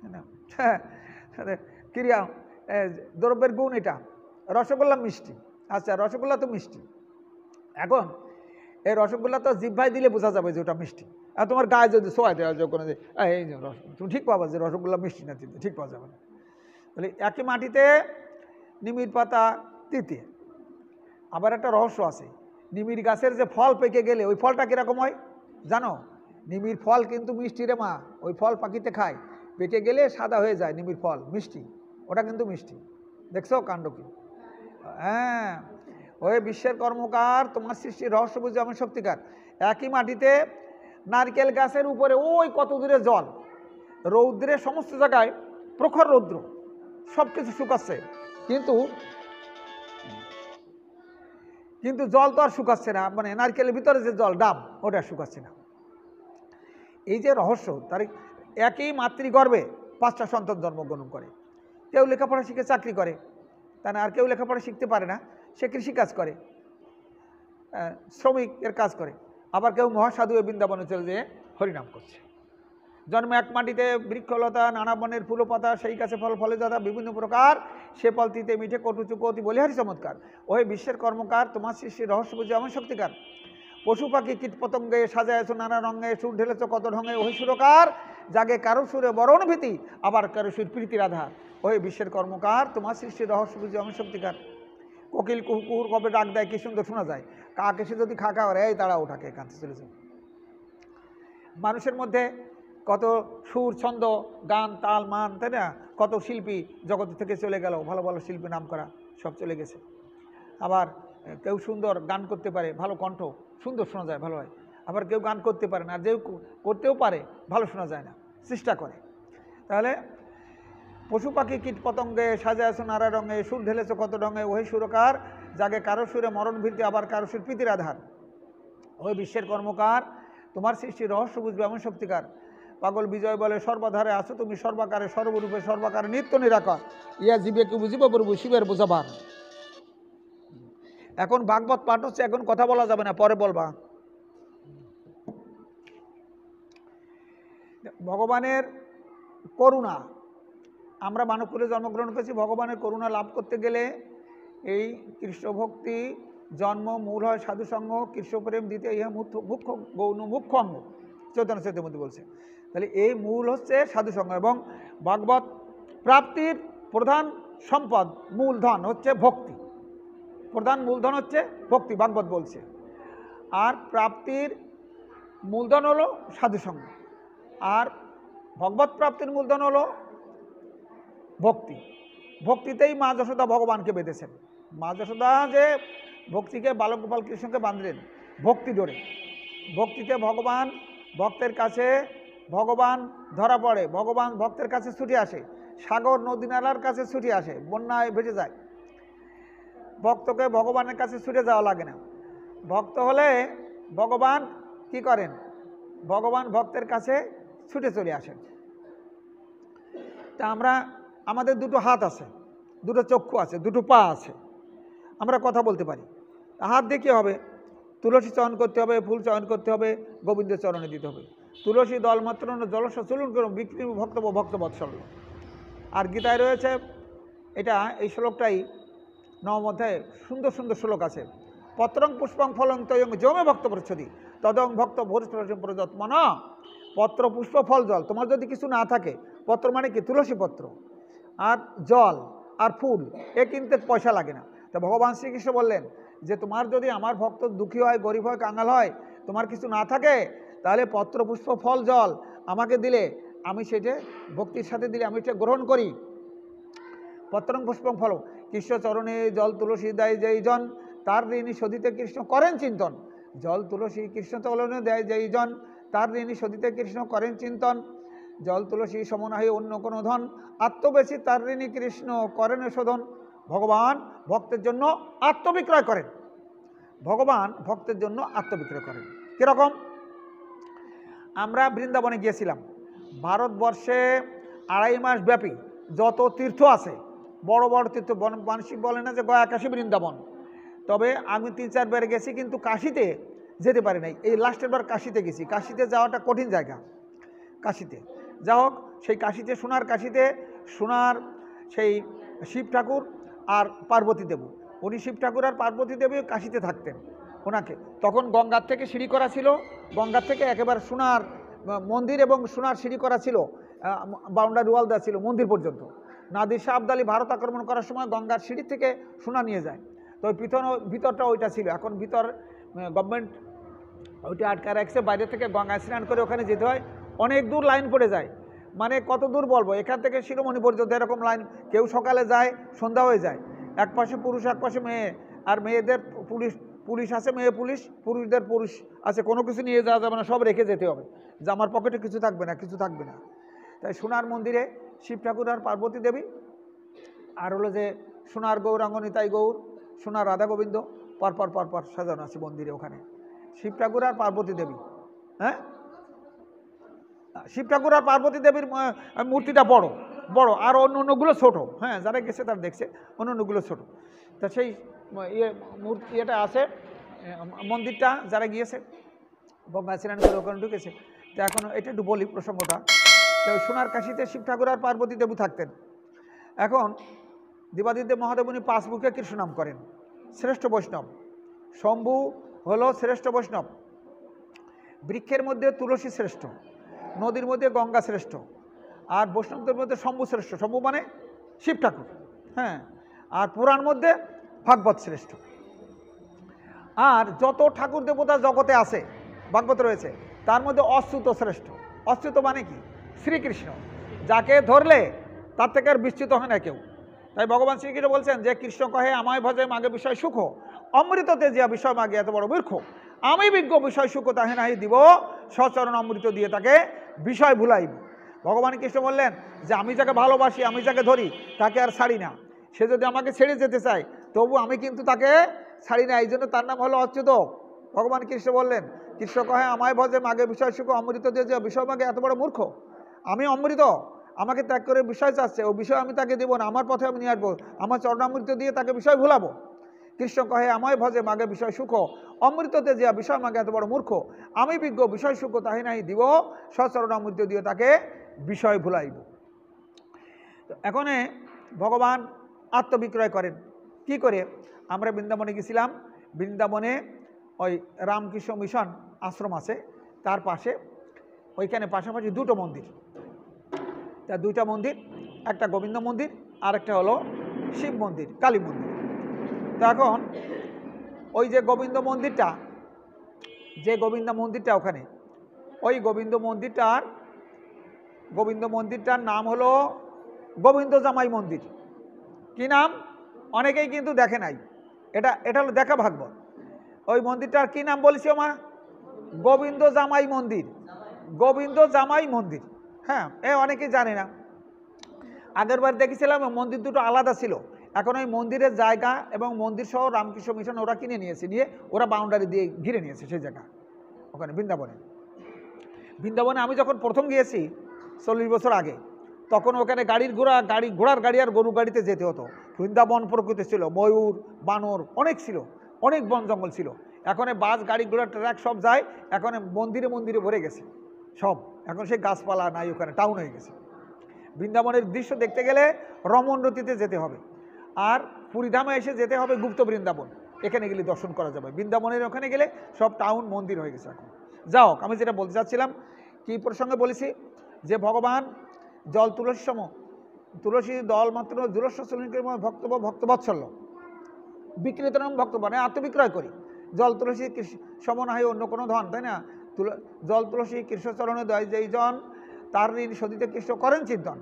হ্যাঁ না? ক্রিয়া দ্রব্যের গুণ এটা। রসগোল্লা মিষ্টি, আচ্ছা রসগোল্লা তো মিষ্টি, এখন এই রসগোল্লা তো জিহ্বায় দিলে বোঝা যাবে যে ওটা মিষ্টি, আর তোমার গায়ে যদি সোয়াই দেওয়া যখন এই যে তুমি ঠিক পাবা যে রসগোল্লা মিষ্টি না তিতে, ঠিক পাওয়া যাবে না। তাহলে একই মাটিতে নিমির পাতা তিতে। আবার একটা রহস্য আছে, নিমির গাছের যে ফল পেকে গেলে ওই ফলটা কীরকম হয় জানো? নিমির ফল কিন্তু মিষ্টি রে মা, ওই ফল পাখিতে খায়, পেকে গেলে সাদা হয়ে যায় নিমির ফল, মিষ্টি, ওটা কিন্তু মিষ্টি। দেখছো কাণ্ড কি? হ্যাঁ, ওই বিশ্বের কর্মকার, তোমার সৃষ্টির রহস্য বুঝে এমন শক্তিকার। একই মাটিতে নারকেল গাছের উপরে ওই কত দূরে জল, রৌদ্রে সমস্ত জায়গায় প্রখর রৌদ্র, সব কিছু শুকাচ্ছে, কিন্তু জল তো আর শুকাচ্ছে না, মানে নারকেলের ভিতরে যে জল ডাব ওটা শুকাচ্ছে না। এই যে রহস্য, তার একই মাতৃগর্ভে 5টা সন্তান জন্মগ্রহণ করে। কেউ লেখাপড়া শিখে চাকরি করে, তা না, আর কেউ লেখাপড়া শিখতে পারে না, সে কৃষিকাজ করে, শ্রমিকের কাজ করে। আবার কেউ মহাসাধু বৃন্দাবনে চলে যেয়ে হরিনাম করছে। জন্ম এক মাটিতে বৃক্ষলতা, নানা বনের ফুল পাতা, সেই গাছে ফল ফলে যথা বিভিন্ন প্রকার, সে ফল তিতে মিঠে কটু চুকো, অতি বলিহারি চমৎকার। ওই বিশ্বের কর্মকার, তোমার সৃষ্টির রহস্য বুঝে এমন শক্তিকার। পশু পাখি কীট পতঙ্গে সাজায়ছ নানা রঙে, সুর ঢেলেছ কত ঢঙে, ওই সুরকার জাগে কারো সুরে বরণ ভীতি, আবার কারো সুর প্রীতির আধার। ওই বিশ্বের কর্মকার, তোমার সৃষ্টির রহস্য বুঝে এমন শক্তিকার। কোকিল কুকুর কবে ডাক দেয়, কি সুন্দর শোনা যায়, কাক এসে যদি খা করে এই তারা ওঠাকে কাঁদতে চলেছে। মানুষের মধ্যে কত সুর ছন্দ গান তাল মান, তাই না? কত শিল্পী জগৎ থেকে চলে গেল, ভালো ভালো শিল্পী নাম করা সব চলে গেছে। আবার কেউ সুন্দর গান করতে পারে, ভালো কণ্ঠ, সুন্দর শোনা যায়, ভালো হয়। আবার কেউ গান করতে পারে না, আর যে করতেও পারে ভালো শোনা যায় না, চেষ্টা করে। তাহলে পশু পাখি কীট পতঙ্গে সাজায়ছ নানা রঙে, সুর ঢেলেছ কত রঙে, ওই সুরকার জাগে কারো সুরে মরণ ভীতি, আবার কারো সুর প্রীতির আধার। ওই বিশ্বের কর্মকার, তোমার সৃষ্টির রহস্য বুঝবে এমন শক্তিকার। পাগল বিজয় বলে সর্বধারে আছো তুমি সর্বাকারে সর্বরূপে সর্বাকারে নিত্য নিরাকার, ইয়া জীবে কি বুঝিব প্রভু শিবের বোঝাবার। এখন ভাগবত পাঠ হচ্ছে, এখন কথা বলা যাবে না, পরে বলবা। ভগবানের করুণা, আমরা মানব কুলে জন্মগ্রহণ করেছি, ভগবানের করুণা লাভ করতে গেলে এই কৃষ্ণ ভক্তি জন্ম মূল হয় সাধুসঙ্গ, কৃষ্ণ প্রেম দিতে ইহা মুখ্য গৌণ মুখ্য অঙ্গ, চৈতন্য চৈতন্যমূর্তি বলছে। তাহলে এই মূল হচ্ছে সাধুসঙ্গ, এবং ভাগবত প্রাপ্তির প্রধান সম্পদ মূলধন হচ্ছে ভক্তি, প্রধান মূলধন হচ্ছে ভক্তি, ভাগবত বলছে। আর প্রাপ্তির মূলধন হলো সাধুসঙ্গ, আর ভগবত প্রাপ্তির মূলধন হলো ভক্তি। ভক্তিতেই মা যশোদা ভগবানকে বেঁধেছেন। মা যশোদা যে ভক্তিকে বালক গোপাল কৃষ্ণকে বাঁধলেন ভক্তি ধরে, ভক্তিতে ভগবান ভক্তের কাছে ভগবান ধরা পড়ে, ভগবান ভক্তের কাছে ছুটে আসে, সাগর নদী নালার কাছে ছুটে আসে, বন্যায় ভেসে যায়। ভক্তকে ভগবানের কাছে ছুটে যাওয়া লাগে না, ভক্ত হলে ভগবান কি করেন, ভগবান ভক্তের কাছে ছুটে চলে আসেন। তা আমরা, আমাদের দুটো হাত আছে, দুটো চক্ষু আছে, দুটো পা আছে, আমরা কথা বলতে পারি। হাত দিয়ে কী হবে, তুলসী চয়ন করতে হবে, ফুল চয়ন করতে হবে, গোবিন্দের চরণে দিতে হবে। তুলসী দলমাত্র জলস্ব চলুন করুন বিক্রি ভক্তব্য ভক্ত বৎসল। আর গীতায় রয়েছে এটা, এই শ্লোকটাই নবম অধ্যায়ে সুন্দর সুন্দর শ্লোক আছে। পত্রং পুষ্পং ফলং তয়ং জমে ভক্ত প্রচ্ছদি তদং ভক্ত প্রযত্মন। পত্র পুষ্প ফল জল, তোমার যদি কিছু না থাকে, পত্র মানে কি, তুলসী পত্র, আর জল আর ফুল, এ কিনতে পয়সা লাগে না। তো ভগবান শ্রীকৃষ্ণ বললেন যে তোমার যদি আমার ভক্ত দুঃখী হয়, গরিব হয়, কাঙাল হয়, তোমার কিছু না থাকে, তাহলে পত্র পুষ্প ফল জল আমাকে দিলে আমি সেটা ভক্তির সাথে দিলে আমি সেটা গ্রহণ করি। পত্রং পুষ্পং ফল, কৃষ্ণ চরণে জল তুলসী দেয় যেই জন, তার ঋণী শোধিতে কৃষ্ণ করেন চিন্তন। জল তুলসী কৃষ্ণ চরণে দেয় যেই জন, তার ঋণী শোধিতে কৃষ্ণ করেন চিন্তন। জল তুলসী সমনাহী অন্য কোনো ধন, আত্মবেশী তার ঋণী কৃষ্ণ করেন শোধন। ভগবান ভক্তের জন্য আত্মবিক্রয় করেন, ভগবান ভক্তের জন্য আত্মবিক্রয় করেন। কীরকম, আমরা বৃন্দাবনে গিয়েছিলাম, ভারতবর্ষে 2.5 মাস ব্যাপী যত তীর্থ আছে, বড় বড় তীর্থ, মানসিক বলে না যে গয়া কাশী বৃন্দাবন, তবে আমি 3-4 বার গেছি, কিন্তু কাশীতে যেতে পারি নাই। এই লাস্টের বার কাশীতে গেছি, কাশীতে যাওয়াটা কঠিন জায়গা। কাশীতে যা হোক, সেই কাশীতে, সোনার কাশীতে, সোনার সেই শিব ঠাকুর আর পার্বতী দেবী, উনি শিব ঠাকুর আর পার্বতী দেবী কাশীতে থাকতেন। ওনাকে তখন গঙ্গার থেকে সিঁড়ি করা ছিল, গঙ্গার থেকে একেবারে সোনার মন্দির এবং সোনার সিঁড়ি করা ছিল, বাউন্ডারি ওয়াল দেওয়া ছিল মন্দির পর্যন্ত। নাদির শাহ আবদালি ভারত আক্রমণ করার সময় গঙ্গার সিঁড়ি থেকে সোনা নিয়ে যায়, তো ওই ভিতরটা ওইটা ছিল। এখন ভিতর গভর্নমেন্ট ওইটা আটকা রাখছে, বাইরে থেকে গঙ্গায় স্নান করে ওখানে যেতে হয়, অনেক দূর লাইন পড়ে যায়। মানে কত দূর বলবো, এখান থেকে শিরোমণি পর্যন্ত এরকম লাইন, কেউ সকালে যায় সন্ধ্যা হয়ে যায়, এক পাশে পুরুষ এক পাশে মেয়ে, আর মেয়েদের পুলিশ আছে, মেয়ে পুলিশ, পুরুষদের পুরুষ আছে, কোনো কিছু নিয়ে যাওয়া যাবে না, সব রেখে যেতে হবে, যে আমার পকেটে কিছু থাকবে না, কিছু থাকবে না। তাই সোনার মন্দিরে শিব ঠাকুর আর পার্বতী দেবী, আর হলো যে সোনার গৌরাঙ্গ নিতাই গৌর, সোনার রাধা গোবিন্দ পরপর সাজানো আছে মন্দিরে। ওখানে শিব ঠাকুর আর পার্বতী দেবী, হ্যাঁ, শিব ঠাকুর আর পার্বতী দেবীর মূর্তিটা বড় বড়, আর অন্য অন্যগুলো ছোটো। হ্যাঁ, যারা গেছে তারা দেখছে, অন্য অন্যগুলো ছোটো। তা সেই ইয়েটা আছে মন্দিরটা, যারা গিয়েছে গঙ্গা স্নান করে ওখানে ঢুকেছে। তো এখন এটা একটু বলি প্রসঙ্গটা। তো সোনার কাশীতে শিব ঠাকুর আর পার্বতী দেবী থাকতেন। এখন দেবাদিদেব মহাদেব উনি 5 মুখে কৃষ্ণ নাম করেন, শ্রেষ্ঠ বৈষ্ণব। শম্ভু হলো শ্রেষ্ঠ বৈষ্ণব। বৃক্ষের মধ্যে তুলসী শ্রেষ্ঠ, নদীর মধ্যে গঙ্গা শ্রেষ্ঠ, আর বৈষ্ণবদের মধ্যে শম্ভু শ্রেষ্ঠ। শম্ভু মানে শিব ঠাকুর, হ্যাঁ। আর পুরাণ মধ্যে ভাগবত শ্রেষ্ঠ। আর যত ঠাকুর দেবতা জগতে আছে, ভাগবত রয়েছে, তার মধ্যে অচ্যুত শ্রেষ্ঠ। অচ্যুত মানে কি, শ্রীকৃষ্ণ, যাকে ধরলে তার থেকে আর বিচ্যুত হয় না কেউ। তাই ভগবান শ্রীকৃষ্ণ বলছেন যে কৃষ্ণ কহে আমায় ভজে মাগে বিষয় সুখ, অমৃততে যে বিষয় মাগে এত বড় মূর্খ, আমি বিজ্ঞ বিষয় সুখ তাহে নাহি দিব, সচরণ অমৃত দিয়ে তাকে বিষয় ভুলাইব। ভগবান কৃষ্ণ বললেন যে আমি যাকে ভালোবাসি, আমি যাকে ধরি, তাকে আর ছাড়ি না। সে যদি আমাকে ছেড়ে যেতে চায়, তবু আমি কিন্তু তাকে ছাড়ি না, এই জন্য তার নাম হলো অচ্যুত। ভগবান কৃষ্ণ বললেন কৃষ্ণ কহে আমায় ভজে মাগে বিষয় সুখ অমৃত দিয়ে যে বিষয় মাগে এত বড় মূর্খ, আমি অমৃত, আমাকে ত্যাগ করে বিষয় চাচ্ছে, ও বিষয় আমি তাকে দেবো না, আমার পথে আমি নিয়ে আসবো, আমার চরণামৃত দিয়ে তাকে বিষয় ভুলাবো। কৃষ্ণ কহে আমায় ভজে মাগে বিষয় সুখ অমৃততে যে বিষয় মাগে এত বড় মূর্খ, আমি বিজ্ঞ বিষয় সুখ তাহি নাই দিব, সচরণামৃত দিয়ে তাকে বিষয় ভুলাইব। এখন ভগবান আত্মবিক্রয় করেন কি করে? আমরা বৃন্দাবনে গেছিলাম, বৃন্দাবনে ওই রামকৃষ্ণ মিশন আশ্রম আছে, তার পাশে ওইখানে পাশাপাশি দুটো মন্দির, তা দুইটা মন্দির, একটা গোবিন্দ মন্দির আর একটা হলো শিব মন্দির, কালী মন্দির। তো এখন ওই যে গোবিন্দ মন্দিরটা ওখানে, ওই গোবিন্দ মন্দিরটার নাম হলো গোবিন্দ জামাই মন্দির। কি নাম? অনেকেই কিন্তু দেখে নাই, এটা হলো দেখা ভাগবত। ওই মন্দিরটার কি নাম বলেছি মা? গোবিন্দ জামাই মন্দির, গোবিন্দ জামাই মন্দির। হ্যাঁ, অনেকেই জানে না। আগের বার দেখেছিলাম মন্দির দুটো আলাদা ছিল, এখন ওই মন্দিরের জায়গা এবং মন্দির সহ রামকৃষ্ণ মিশন ওরা কিনে নিয়েছে, নিয়ে ওরা বাউন্ডারি দিয়ে ঘিরে নিয়েছে সেই জায়গা ওখানে বৃন্দাবনে আমি যখন প্রথম গিয়েছি 40 বছর আগে, তখন ওখানে ঘোড়ার গাড়ি আর গরু গাড়িতে যেতে হতো। বৃন্দাবন প্রকৃতি ছিল, ময়ূর বানর অনেক ছিল, অনেক বন জঙ্গল ছিল। এখন বাস গাড়ি ঘোড়া ট্রাক সব যায়, এখন মন্দিরে ভরে গেছে সব, এখন সেই গাছপালা নাই, ওখানে টাউন হয়ে গেছে। বৃন্দাবনের দৃশ্য দেখতে গেলে রমণরতিতে যেতে হবে, আর পুরীধামে এসে যেতে হবে গুপ্ত বৃন্দাবন, এখানে গেলে দর্শন করা যাবে। বৃন্দাবনের ওখানে গেলে সব টাউন মন্দির হয়ে গেছে এখন। যাও, আমি যেটা বলতে চাচ্ছিলাম, কি প্রসঙ্গে বলেছি, যে ভগবান জল তুলসী দল মাত্র দুলস্য ভক্তবৎসল্য বিক্রেত নাম ভক্ত, মানে আত্মবিক্রয় করি। জল তুলসী সম নাহি অন্য কোনো ধন, তাই না? জল তুলসী কৃষ্ণচরণে দয় যেই জন, তার ঋণ সদিতে কৃষ্ণ করেন চিন্তন।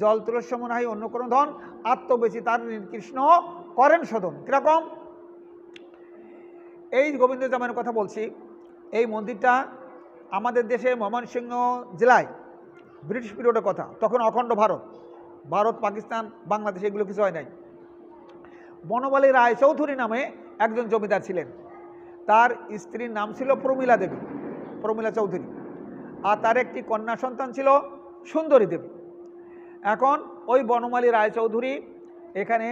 জল তুলসী সম নাহি অন্য কোনো ধন, আত্মবেশী তার ঋণ কৃষ্ণ করেন শোধন। কীরকম? এই গোবিন্দ জামাইয়ের কথা বলছি। এই মন্দিরটা আমাদের দেশে ময়মনসিংহ জেলায় ব্রিটিশ পিরিয়ডের কথা, তখন অখণ্ড ভারত পাকিস্তান বাংলাদেশ এগুলো কিছু হয় নাই। বনমালী রায়চৌধুরী নামে একজন জমিদার ছিলেন, তার স্ত্রীর নাম ছিল প্রমীলা চৌধুরী, আর তার একটি কন্যা সন্তান ছিল সুন্দরী দেবী। এখন ওই বনমালী রায়চৌধুরী এখানে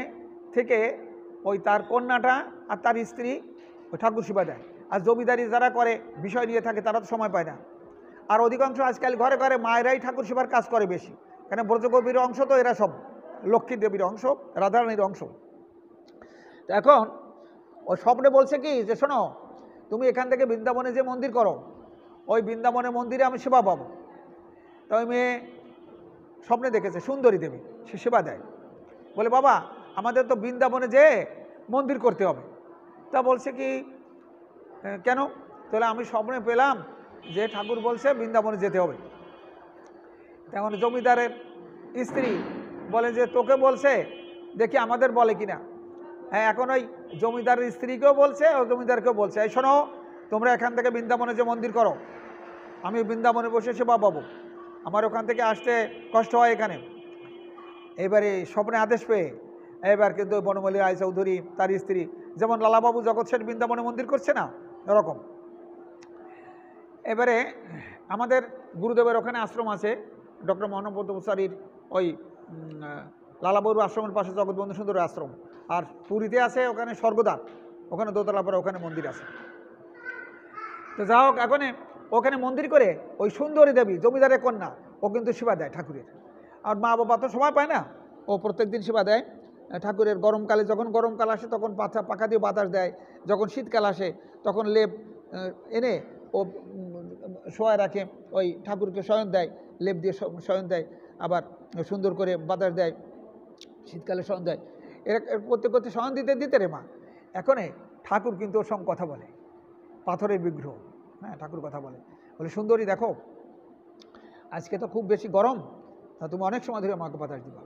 থেকে ওই তার কন্যাটা আর তার স্ত্রী ওই ঠাকুর সেবা দেয়। আর জমিদারি যারা করে বিষয় নিয়ে থাকে তারা তো সময় পায় না, আর অধিকাংশ আজকাল ঘরে ঘরে মায়েরাই ঠাকুর সেবার কাজ করে বেশি, কেন ব্রজগোপীর অংশ তো এরা সব, লক্ষ্মী দেবীর অংশ, রাধারানীর অংশ। এখন ওই স্বপ্নে বলছে কি, যে শোনো, তুমি এখান থেকে বৃন্দাবনে যে মন্দির করো, ওই বৃন্দাবনের মন্দিরে আমি সেবা পাবো। তা ওই মেয়ে স্বপ্নে দেখেছে সুন্দরী দেবী, সে সেবা দেয়। বলে বাবা, আমাদের তো বৃন্দাবনে যে মন্দির করতে হবে। তা বলছে কি, কেন? তাহলে আমি স্বপ্নে পেলাম যে ঠাকুর বলছে বৃন্দাবনে যেতে হবে। তখন জমিদারের স্ত্রী বলে যে তোকে বলছে, দেখি আমাদের বলে কিনা। হ্যাঁ, এখন ওই জমিদারের স্ত্রীকেও বলছে ও জমিদারকেও বলছে, এই শোনো, তোমরা এখান থেকে বৃন্দাবনে যে মন্দির করো, আমি বৃন্দাবনে বসে সেবা পাবো, আমার ওখান থেকে আসতে কষ্ট হয় এখানে। এবারে স্বপ্নে আদেশ পেয়ে এবার কিন্তু বনমালী রায়চৌধুরী তার স্ত্রী, যেমন লালাবাবু জগৎ সেন বৃন্দাবনে মন্দির করছে না, এরকম। এবারে আমাদের গুরুদেবের ওখানে আশ্রম আছে, ডক্টর মহানপদ্মচারীর ওই লালাবাবুর আশ্রমের পাশে জগৎবন্ধু সুন্দর আশ্রম। আর পুরীতে আছে ওখানে স্বর্গদ্বার, ওখানে দোতলা পরে ওখানে মন্দির আছে। তো যা হোক, ওখানে মন্দির করে ওই সুন্দরী দেবী জমিদারের কন্যা, ও কিন্তু সেবা দেয় ঠাকুরের। আর মা বাবা তো সময় পায় না, ও প্রত্যেক দিন সেবা দেয় ঠাকুরের। গরমকালে, যখন গরমকাল আসে তখন পাখা দিয়ে বাতাস দেয়, যখন শীতকাল আসে তখন লেপ এনে ও শোয়া রাখে, ওই ঠাকুরকে শয়ন দেয়, লেপ দিয়ে শয়ন দেয়, আবার সুন্দর করে বাতাস দেয়, শীতকালে শয়ন দেয়। এরা করতে করতে শয়ন দিতে রে মা। এখন ঠাকুর কিন্তু ওর সঙ্গে কথা বলে, পাথরের বিগ্রহ। হ্যাঁ, ঠাকুর কথা বলে, সুন্দরী দেখো, আজকে তো খুব বেশি গরম, তা তুমি অনেক সময় ধরে আমাকে বাতাস দিবা।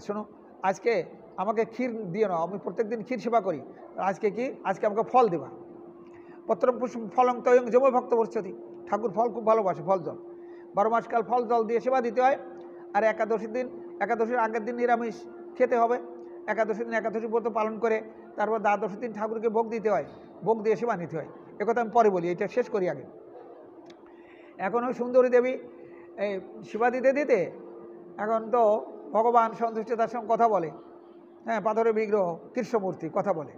শোনো, আজকে আমাকে ক্ষীর দিও না, আমি প্রত্যেকদিন ক্ষীর সেবা করি, আজকে আমাকে ফল দেবা। পত্রম পুষ্পম ফলং তয়ং যম ভক্ত বর্ষতি, ঠাকুর ফল খুব ভালোবাসে, ফল জল 12 মাস কাল ফল জল দিয়ে সেবা দিতে হয়। আর একাদশীর আগের দিন নিরামিষ খেতে হবে। একাদশী দিন একাদশী ব্রত পালন করে তারপর দ্বাদশী দিন ঠাকুরকে ভোগ দিতে হয়, ভোগ দিয়ে সেবা নিতে হয়। একথা আমি পরে বলি, এটা শেষ করি আগে। এখন ওই সুন্দরী দেবী এই সেবা দিতে দিতে এখন তো ভগবান সন্তুষ্টতার সঙ্গে কথা বলে, হ্যাঁ, পাথরের বিগ্রহ কৃষ্ণমূর্তি কথা বলে।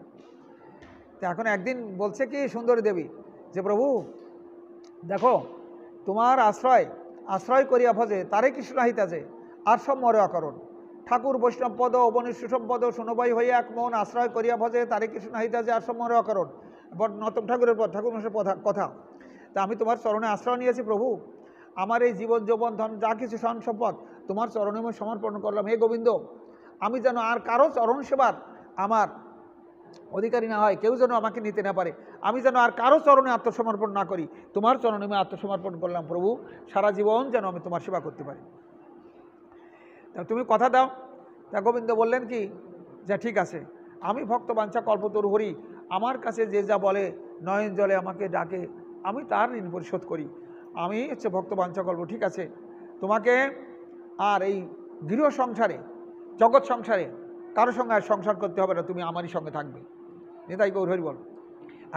তো এখন একদিন বলছে কি সুন্দরী দেবী যে প্রভু দেখো, তোমার আশ্রয় করিয়া ভজে তারে কৃষ্ণ আহিতেছে, আর সব মরে অকরণ। ঠাকুর বৈষ্ণব পদ অবনীর সুষম পদ সুনবাই হইয়া এক মন আশ্রয় করিয়া ভজে তারে কৃষ্ণ আহিতেছে, আর সব মরে অকরণ। নতম ঠাকুরের পর ঠাকুর মশাই কথা। তা আমি তোমার চরণে আশ্রয় নিয়েছি প্রভু, আমার এই জীবন যৌবন ধন যা কিছু সন সম্পদ তোমার চরণে আমি সমর্পণ করলাম। হে গোবিন্দ, আমি যেন আর কারো চরণ সেবার আমার অধিকারী না হয়, কেউ যেন আমাকে নিতে না পারে, আমি যেন আর কারো চরণে আত্মসমর্পণ না করি, তোমার চরণে আমি আত্মসমর্পণ করলাম প্রভু, সারা জীবন যেন আমি তোমার সেবা করতে পারি। তা তুমি কথা দাও। তা গোবিন্দ বললেন কি যে ঠিক আছে, আমি ভক্ত বাঞ্ছা কল্পতরু হরি, আমার কাছে যে যা বলে নয়ন জলে আমাকে ডাকে, আমি তার ঋণ পরিশোধ করি, আমি হচ্ছে ভক্ত বাঞ্ছা কল্প। ঠিক আছে, তোমাকে আর এই গৃহ সংসারে জগৎ সংসারে কারো সঙ্গে আর সংসার করতে হবে না, তুমি আমারই সঙ্গে থাকবে। নিতাই গৌর হরি বল।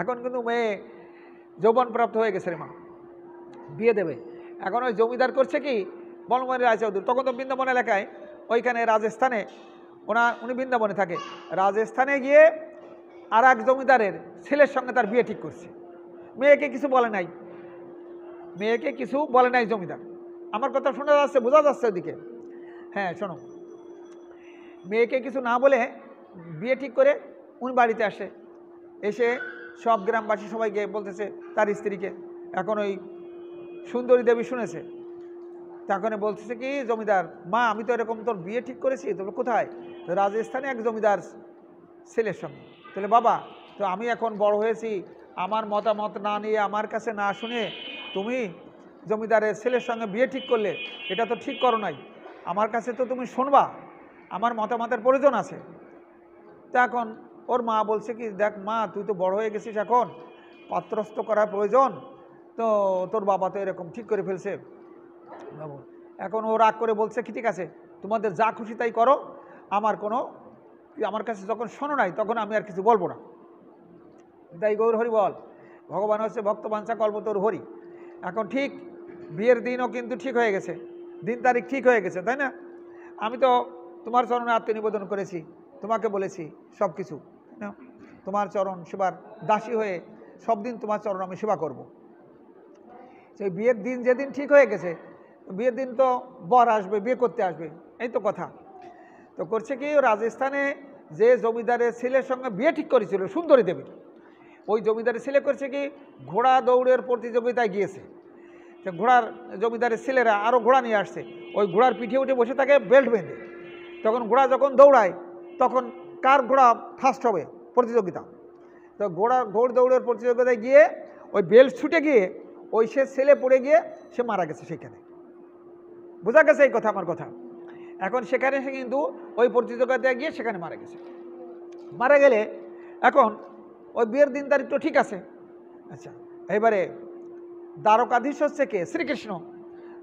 এখন কিন্তু মেয়ে যৌবন প্রাপ্ত হয়ে গেছে রে মা, বিয়ে দেবে। এখন ওই জমিদার করছে কি বনমালী রায়চৌধুরী, তখন তো বৃন্দাবন এলাকায় ওইখানে রাজস্থানে উনি বৃন্দাবনে থাকে, রাজস্থানে গিয়ে আর এক জমিদারের ছেলের সঙ্গে তার বিয়ে ঠিক করছে। মেয়েকে কিছু বলে নাই জমিদার। আমার কথা শোনা যাচ্ছে, বোঝা যাচ্ছে ওদিকে? হ্যাঁ শোনো, মেয়েকে কিছু না বলে বিয়ে ঠিক করে উনি বাড়িতে আসে, এসে সব গ্রামবাসী সবাইকে বলতেছে তার স্ত্রীকে। এখন ওই সুন্দরী দেবী শুনেছে, তখন বলতেছে কি জমিদার, মা আমি তো এরকম তোর বিয়ে ঠিক করেছি। তবে কোথায়? রাজস্থানে এক জমিদার ছেলের সঙ্গে। তাহলে বাবা, তো আমি এখন বড় হয়েছি, আমার মতামত না নিয়ে আমার কাছে না শুনে তুমি জমিদারের ছেলের সঙ্গে বিয়ে ঠিক করলে, এটা তো ঠিক করো নাই। আমার কাছে তো তুমি শুনবা, আমার মতামতের প্রয়োজন আছে। তা এখন ওর মা বলছে কি দেখ মা, তুই তো বড় হয়ে গেছিস, এখন পাত্রস্থ করার প্রয়োজন, তো তোর বাবা তো এরকম ঠিক করে ফেলছে। বাবু এখন ও রাগ করে বলছে কি ঠিক আছে, তোমাদের যা খুশি তাই করো, আমার কাছে যখন শোনো নাই তখন আমি আর কিছু বলবো না। তাই গৌর হরি বল। ভগবান হচ্ছে ভক্ত বাঞ্ছা কল্পতরু হরি। এখন ঠিক বিয়ের দিনও কিন্তু ঠিক হয়ে গেছে, দিন তারিখ ঠিক হয়ে গেছে, তাই না? আমি তো তোমার চরণে আত্মনিবেদন করেছি, তোমাকে বলেছি সব কিছু, তোমার চরণ সেবার দাসী হয়ে সব দিন তোমার চরণ আমি সেবা করব। সেই বিয়ের দিন যেদিন ঠিক হয়ে গেছে, বিয়ের দিন তো বর আসবে, বিয়ে করতে আসবে, এই তো কথা। তো করছে কি, রাজস্থানে যে জমিদারের ছেলের সঙ্গে বিয়ে ঠিক করেছিল সুন্দরী দেবী, ওই জমিদারের ছেলে করছে কি ঘোড়া দৌড়ের প্রতিযোগিতায় গিয়েছে। তো জমিদারের ছেলেরা আরও ঘোড়া নিয়ে আসছে, ওই ঘোড়ার পিঠে উঠে বসে থাকে বেল্ট বেঁধে। তখন ঘোড়া যখন দৌড়ায় তখন কার ঘোড়া ফার্স্ট হবে প্রতিযোগিতা। তো ঘোড় দৌড়ের প্রতিযোগিতায় গিয়ে ওই বেল্ট ছুটে গিয়ে ওই সে ছেলে পড়ে গিয়ে সে মারা গেছে সেখানে। বোঝা গেছে এই কথা আমার কথা? এখন সেখানে সে কিন্তু ওই প্রতিযোগিতায় গিয়ে সেখানে মারা গেছে। মারা গেলে এখন ওই বিয়ের দিন তারিখ তো ঠিক আছে। আচ্ছা, এবারে দ্বারকাধীশ হচ্ছে কে? শ্রীকৃষ্ণ।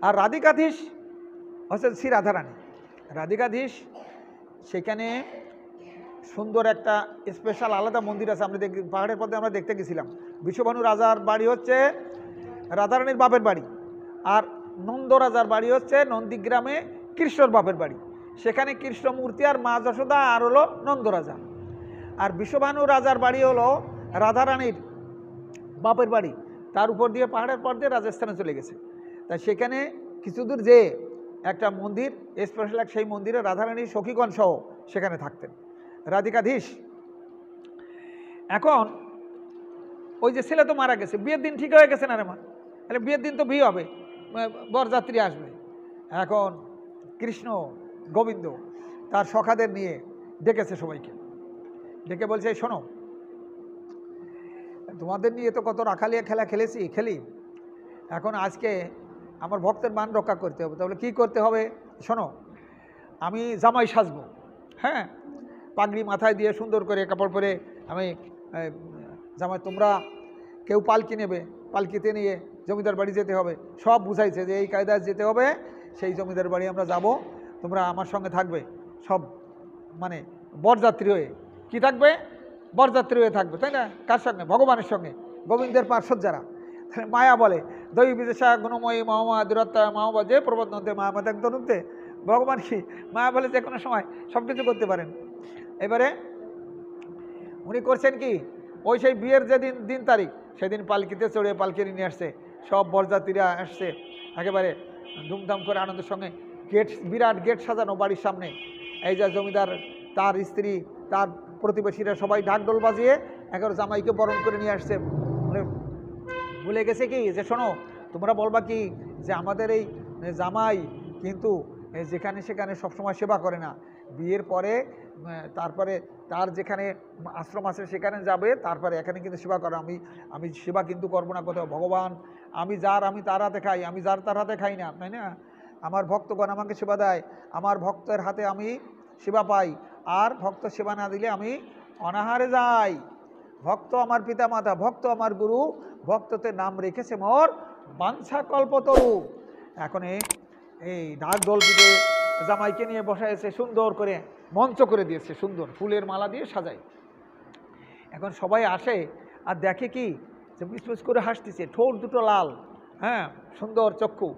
আর রাধিকাধীশ হচ্ছে শ্রী রাধারানী। রাধিকাধীশ সেখানে সুন্দর একটা স্পেশাল আলাদা মন্দির আছে, আমরা পাহাড়ের পথে আমরা দেখতে গেছিলাম। বিশ্বভানু রাজার বাড়ি হচ্ছে রাধারানীর বাপের বাড়ি, আর নন্দ রাজার বাড়ি হচ্ছে নন্দীগ্রামে কৃষ্ণর বাপের বাড়ি। সেখানে কৃষ্ণমূর্তি আর মা যশোদা আর হলো নন্দ রাজা। আর বিশ্বভানু রাজার বাড়ি হলো রাধারানীর বাপের বাড়ি, তার উপর দিয়ে পাহাড়ের পর দিয়ে রাজস্থানে চলে গেছে। তাই সেখানে কিছুদূর যে একটা মন্দির স্পেশাল, সেই মন্দিরে রাধারানীর সখীগণ সহ সেখানে থাকতেন রাধিকাধীশ। এখন ওই যে ছেলে তো মারা গেছে, বিয়ের দিন ঠিক হয়ে গেছে না রে মা, তাহলে বিয়ের দিন তো বিয়ে হবে, বরযাত্রী আসবে। এখন কৃষ্ণ গোবিন্দ তার সখাদের নিয়ে ডেকেছে সবাইকে, ডেকে বলছে শোনো, তোমাদের নিয়ে তো কত রাখালিয়া খেলা খেলি, এখন আজকে আমার ভক্তের মান রক্ষা করতে হবে। তাহলে কি করতে হবে শোনো, আমি জামাই সাজবো, হ্যাঁ, পাগড়ি মাথায় দিয়ে সুন্দর করে কাপড় পরে আমি জামাই, তোমরা কেউ পালকি নেবে, পালকিতে নিয়ে জমিদার বাড়ি যেতে হবে। সব বুঝাইছে যে এই কায়দায় যেতে হবে, সেই জমিদার বাড়ি আমরা যাব, তোমরা আমার সঙ্গে থাকবে। সব মানে বরযাত্রী হয়ে কি থাকবে? বরযাত্রী হয়ে থাকবে, তাই না? কার সঙ্গে? ভগবানের সঙ্গে। গোবিন্দের পার্শ্বদ যারা। তাহলে মায়া বলে দৈবী বিদেশা গুণময়ী মহামা দূরত্ব মহামা যে প্রবন্ধতে মহামাতে একদনুতে, ভগবান কি মায়া বলে যে কোনো সময় সব কিছু করতে পারেন। এবারে উনি করছেন কি, ওই সেই বিয়ের যেদিন দিন তারিখ সেদিন পালকিতে চড়ে পালকি নিয়ে আসছে, সব বরযাত্রীরা আসছে একেবারে ধুমধাম করে আনন্দের সঙ্গে। গেট, বিরাট গেট সাজানো বাড়ির সামনে। এই যে জমিদার, তার স্ত্রী, তার প্রতিবেশীরা সবাই ঢাকঢোল বাজিয়ে একেবারে জামাইকে বরণ করে নিয়ে আসছে। ভুলে গেছে কি যে শোনো, তোমরা বলবা কি যে আমাদের এই জামাই কিন্তু যেখানে সেখানে সবসময় সেবা করে না, বিয়ের পরে তারপরে তার যেখানে আশ্রম আছে সেখানে যাবে, তারপরে এখানে কিন্তু সেবা করে। আমি সেবা কিন্তু করবো না কোথাও। ভগবান আমি তার হাতে খাই, আমি যার তার হাতে খাই না, তাই না? আমার ভক্তগণ আমাকে সেবা দেয়, আমার ভক্তের হাতে আমি সেবা পাই, আর ভক্ত সেবা না দিলে আমি অনাহারে যাই। ভক্ত আমার পিতা মাতা, ভক্ত আমার গুরু, ভক্ততে নাম রেখেছে মোর বাঞ্ছা কল্পতরু। এখন এই ঢাক ঢোল পিঠে জামাইকে নিয়ে বসাইছে, সুন্দর করে মঞ্চ করে দিয়েছে, সুন্দর ফুলের মালা দিয়ে সাজাই। এখন সবাই আসে আর দেখে কি যে মিসমিস করে হাসতেছে, ঠোঁট দুটো লাল, হ্যাঁ, সুন্দর চক্ষু,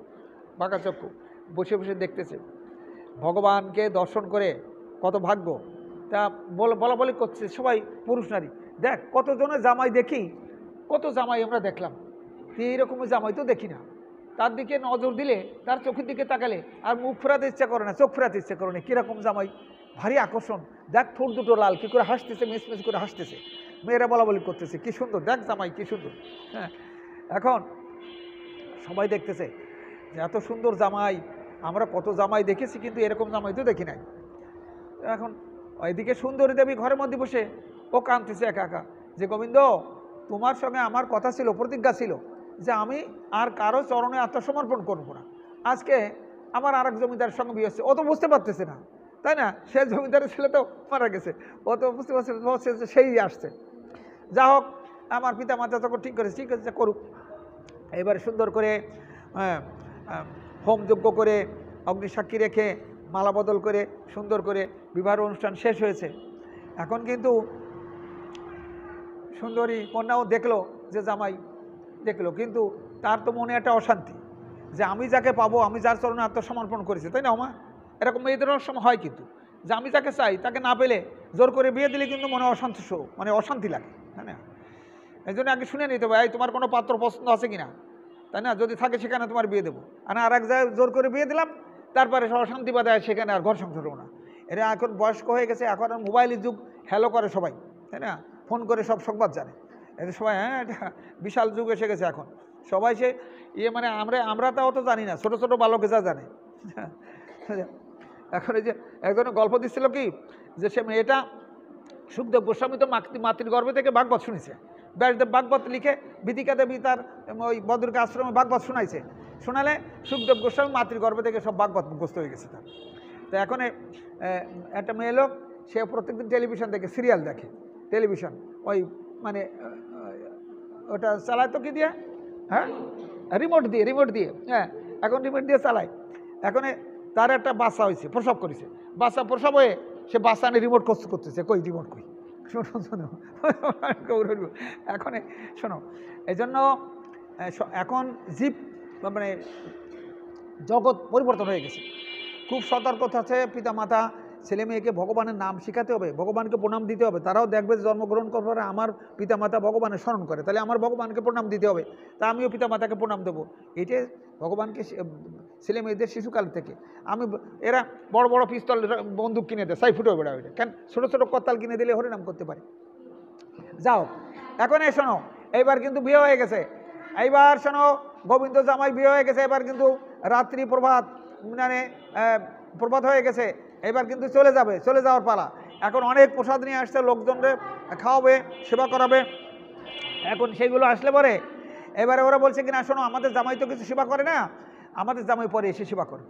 বাঁকা চক্ষু, বসে বসে দেখতেছে। ভগবানকে দর্শন করে কত ভাগ্য, তা বলা বলি করছে সবাই, পুরুষ নারী। দেখ কতজনের জামাই দেখি, কত জামাই আমরা দেখলাম, এইরকমের জামাই তো দেখি না। তার দিকে নজর দিলে, তার চোখের দিকে তাকালে আর মুখ ফেরাতে ইচ্ছা করে না, চোখ ফেরাতে ইচ্ছা করে না। কীরকম জামাই, ভারী আকর্ষণ। দেখ ঠোঁট দুটো লাল, কী করে হাসতেছে, মিসমিস করে হাসতেছে, মেয়েরা বলা বলি করতেছে, কী সুন্দর, দেখ জামাই কী সুন্দর। হ্যাঁ, এখন সবাই দেখতেছে যে এত সুন্দর জামাই, আমরা কত জামাই দেখেছি কিন্তু এরকম জামাই তো দেখি নাই। এখন ওইদিকে সুন্দরী দেবী ঘরের মধ্যে বসে ও কাঁদতেছে একা একা, যে গোবিন্দ তোমার সঙ্গে আমার কথা ছিল, প্রতিজ্ঞা ছিল যে আমি আর কারো চরণে আত্মসমর্পণ করবো না। আজকে আমার আর এক জমিদারের সঙ্গে বিয়ে হচ্ছে, ও তো বুঝতে পারতেছে না, তাই না? সে জমিদারের ছেলে তো মারা গেছে, ও তো বুঝতে পারছে সেই আসছে। যা হোক, আমার পিতা মাতা তখন ঠিক করেছে, ঠিক আছে করুক। এবারে সুন্দর করে হোমযজ্ঞ করে, অগ্নিসাক্ষী রেখে, মালা বদল করে, সুন্দর করে বিবাহ অনুষ্ঠান শেষ হয়েছে। এখন কিন্তু সুন্দরী কন্যাও দেখলো যে জামাই দেখলো, কিন্তু তার তো মনে একটা অশান্তি যে আমি যাকে পাবো, আমি যার চরণে আত্মসমর্পণ করেছি, তাই না মা? এরকম মেয়েদের সময় হয় কিন্তু, যে আমি যাকে চাই তাকে না পেলে জোর করে বিয়ে দিলে কিন্তু মনে অশান্তি লাগে, তাই না? এই জন্য আগে শুনে নিতে হবে, এই তোমার কোনো পাত্র পছন্দ আছে কিনা, তাই না? যদি থাকে সেখানে তোমার বিয়ে দেবো, আর এক জায়গায় জোর করে বিয়ে দিলাম, তারপরে অশান্তি বাধায় সেখানে আর ঘর সংসার হবো না। এরা এখন বয়স্ক হয়ে গেছে, এখন আর মোবাইলের যুগ, হ্যালো করে সবাই, তাই না? ফোন করে সব সংবাদ জানে, এদের সবাই, হ্যাঁ এটা বিশাল যুগ এসে গেছে এখন। সবাই সে মানে আমরা তাও তো জানি না, ছোটো ছোটো বালকে যা জানে। এখন এই যে একজনের গল্প দিচ্ছিল কি, যে সে মেয়েটা সুখদেব গোস্বামী তো মাতৃগর্ভে থেকে ভাগবত শুনেছে, ব্যাসদেব ভাগবত লিখে বিদিকা দেবী তার ওই বদরকে আশ্রমে ভাগবত শোনাইছে, শোনালে সুখদেব গোস্বামী মাতৃগর্ভ থেকে সব ভাগবত মুখস্থ হয়ে গেছে তার। তো এখন একটা মেয়ে লোক, সে প্রত্যেকদিন টেলিভিশন দেখে, সিরিয়াল দেখে, টেলিভিশন ওই মানে ওটা চালায় তো কি দিয়ে, হ্যাঁ রিমোট দিয়ে, হ্যাঁ এখন রিমোট দিয়ে চালায়। এখন তার একটা বাচ্চা হয়েছে, প্রসব করেছে, বাচ্চা প্রসব হয়ে সে বাচ্চা নিয়ে রিমোট করতেছে, কই রিমোট কই, শোনো এখন শোনো, এই জন্য এখন জীব মানে জগৎ পরিবর্তন হয়ে গেছে। খুব সতর্কতা আছে, পিতা মাতা ছেলে মেয়েকে ভগবানের নাম শেখাতে হবে, ভগবানকে প্রণাম দিতে হবে। তারাও দেখবে জন্মগ্রহণ করার পরে আমার পিতা মাতা ভগবানের স্মরণ করে, তাহলে আমার ভগবানকে প্রণাম দিতে হবে, তা আমিও পিতা মাতাকে প্রণাম দেবো। এটাই ভগবানকে ছেলে মেয়েদের শিশুকাল থেকে এরা বড় বড় পিস্তল বন্দুক কিনে দেয়, সাই ফুটে বেড়া ওইটা কেন, ছোটো ছোটো করতাল কিনে দিলে হরিনাম করতে পারে। যাও এখন শোনো, এইবার কিন্তু বিয়ে হয়ে গেছে, এইবার শোনো গোবিন্দ জামাই বিয়ে হয়ে গেছে, এবার কিন্তু রাত্রি প্রভাত মানে প্রভাত হয়ে গেছে, এবার কিন্তু চলে যাওয়ার পালা। এখন অনেক প্রসাদ নিয়ে আসছে, লোকজনকে খাওয়াবে, সেবা করাবে। এখন সেইগুলো আসলে পরে এবারে ওরা বলছে কিনা, শোনো আমাদের জামাই তো কিছু সেবা করে না, আমাদের জামাই পরে এসে সেবা করবে।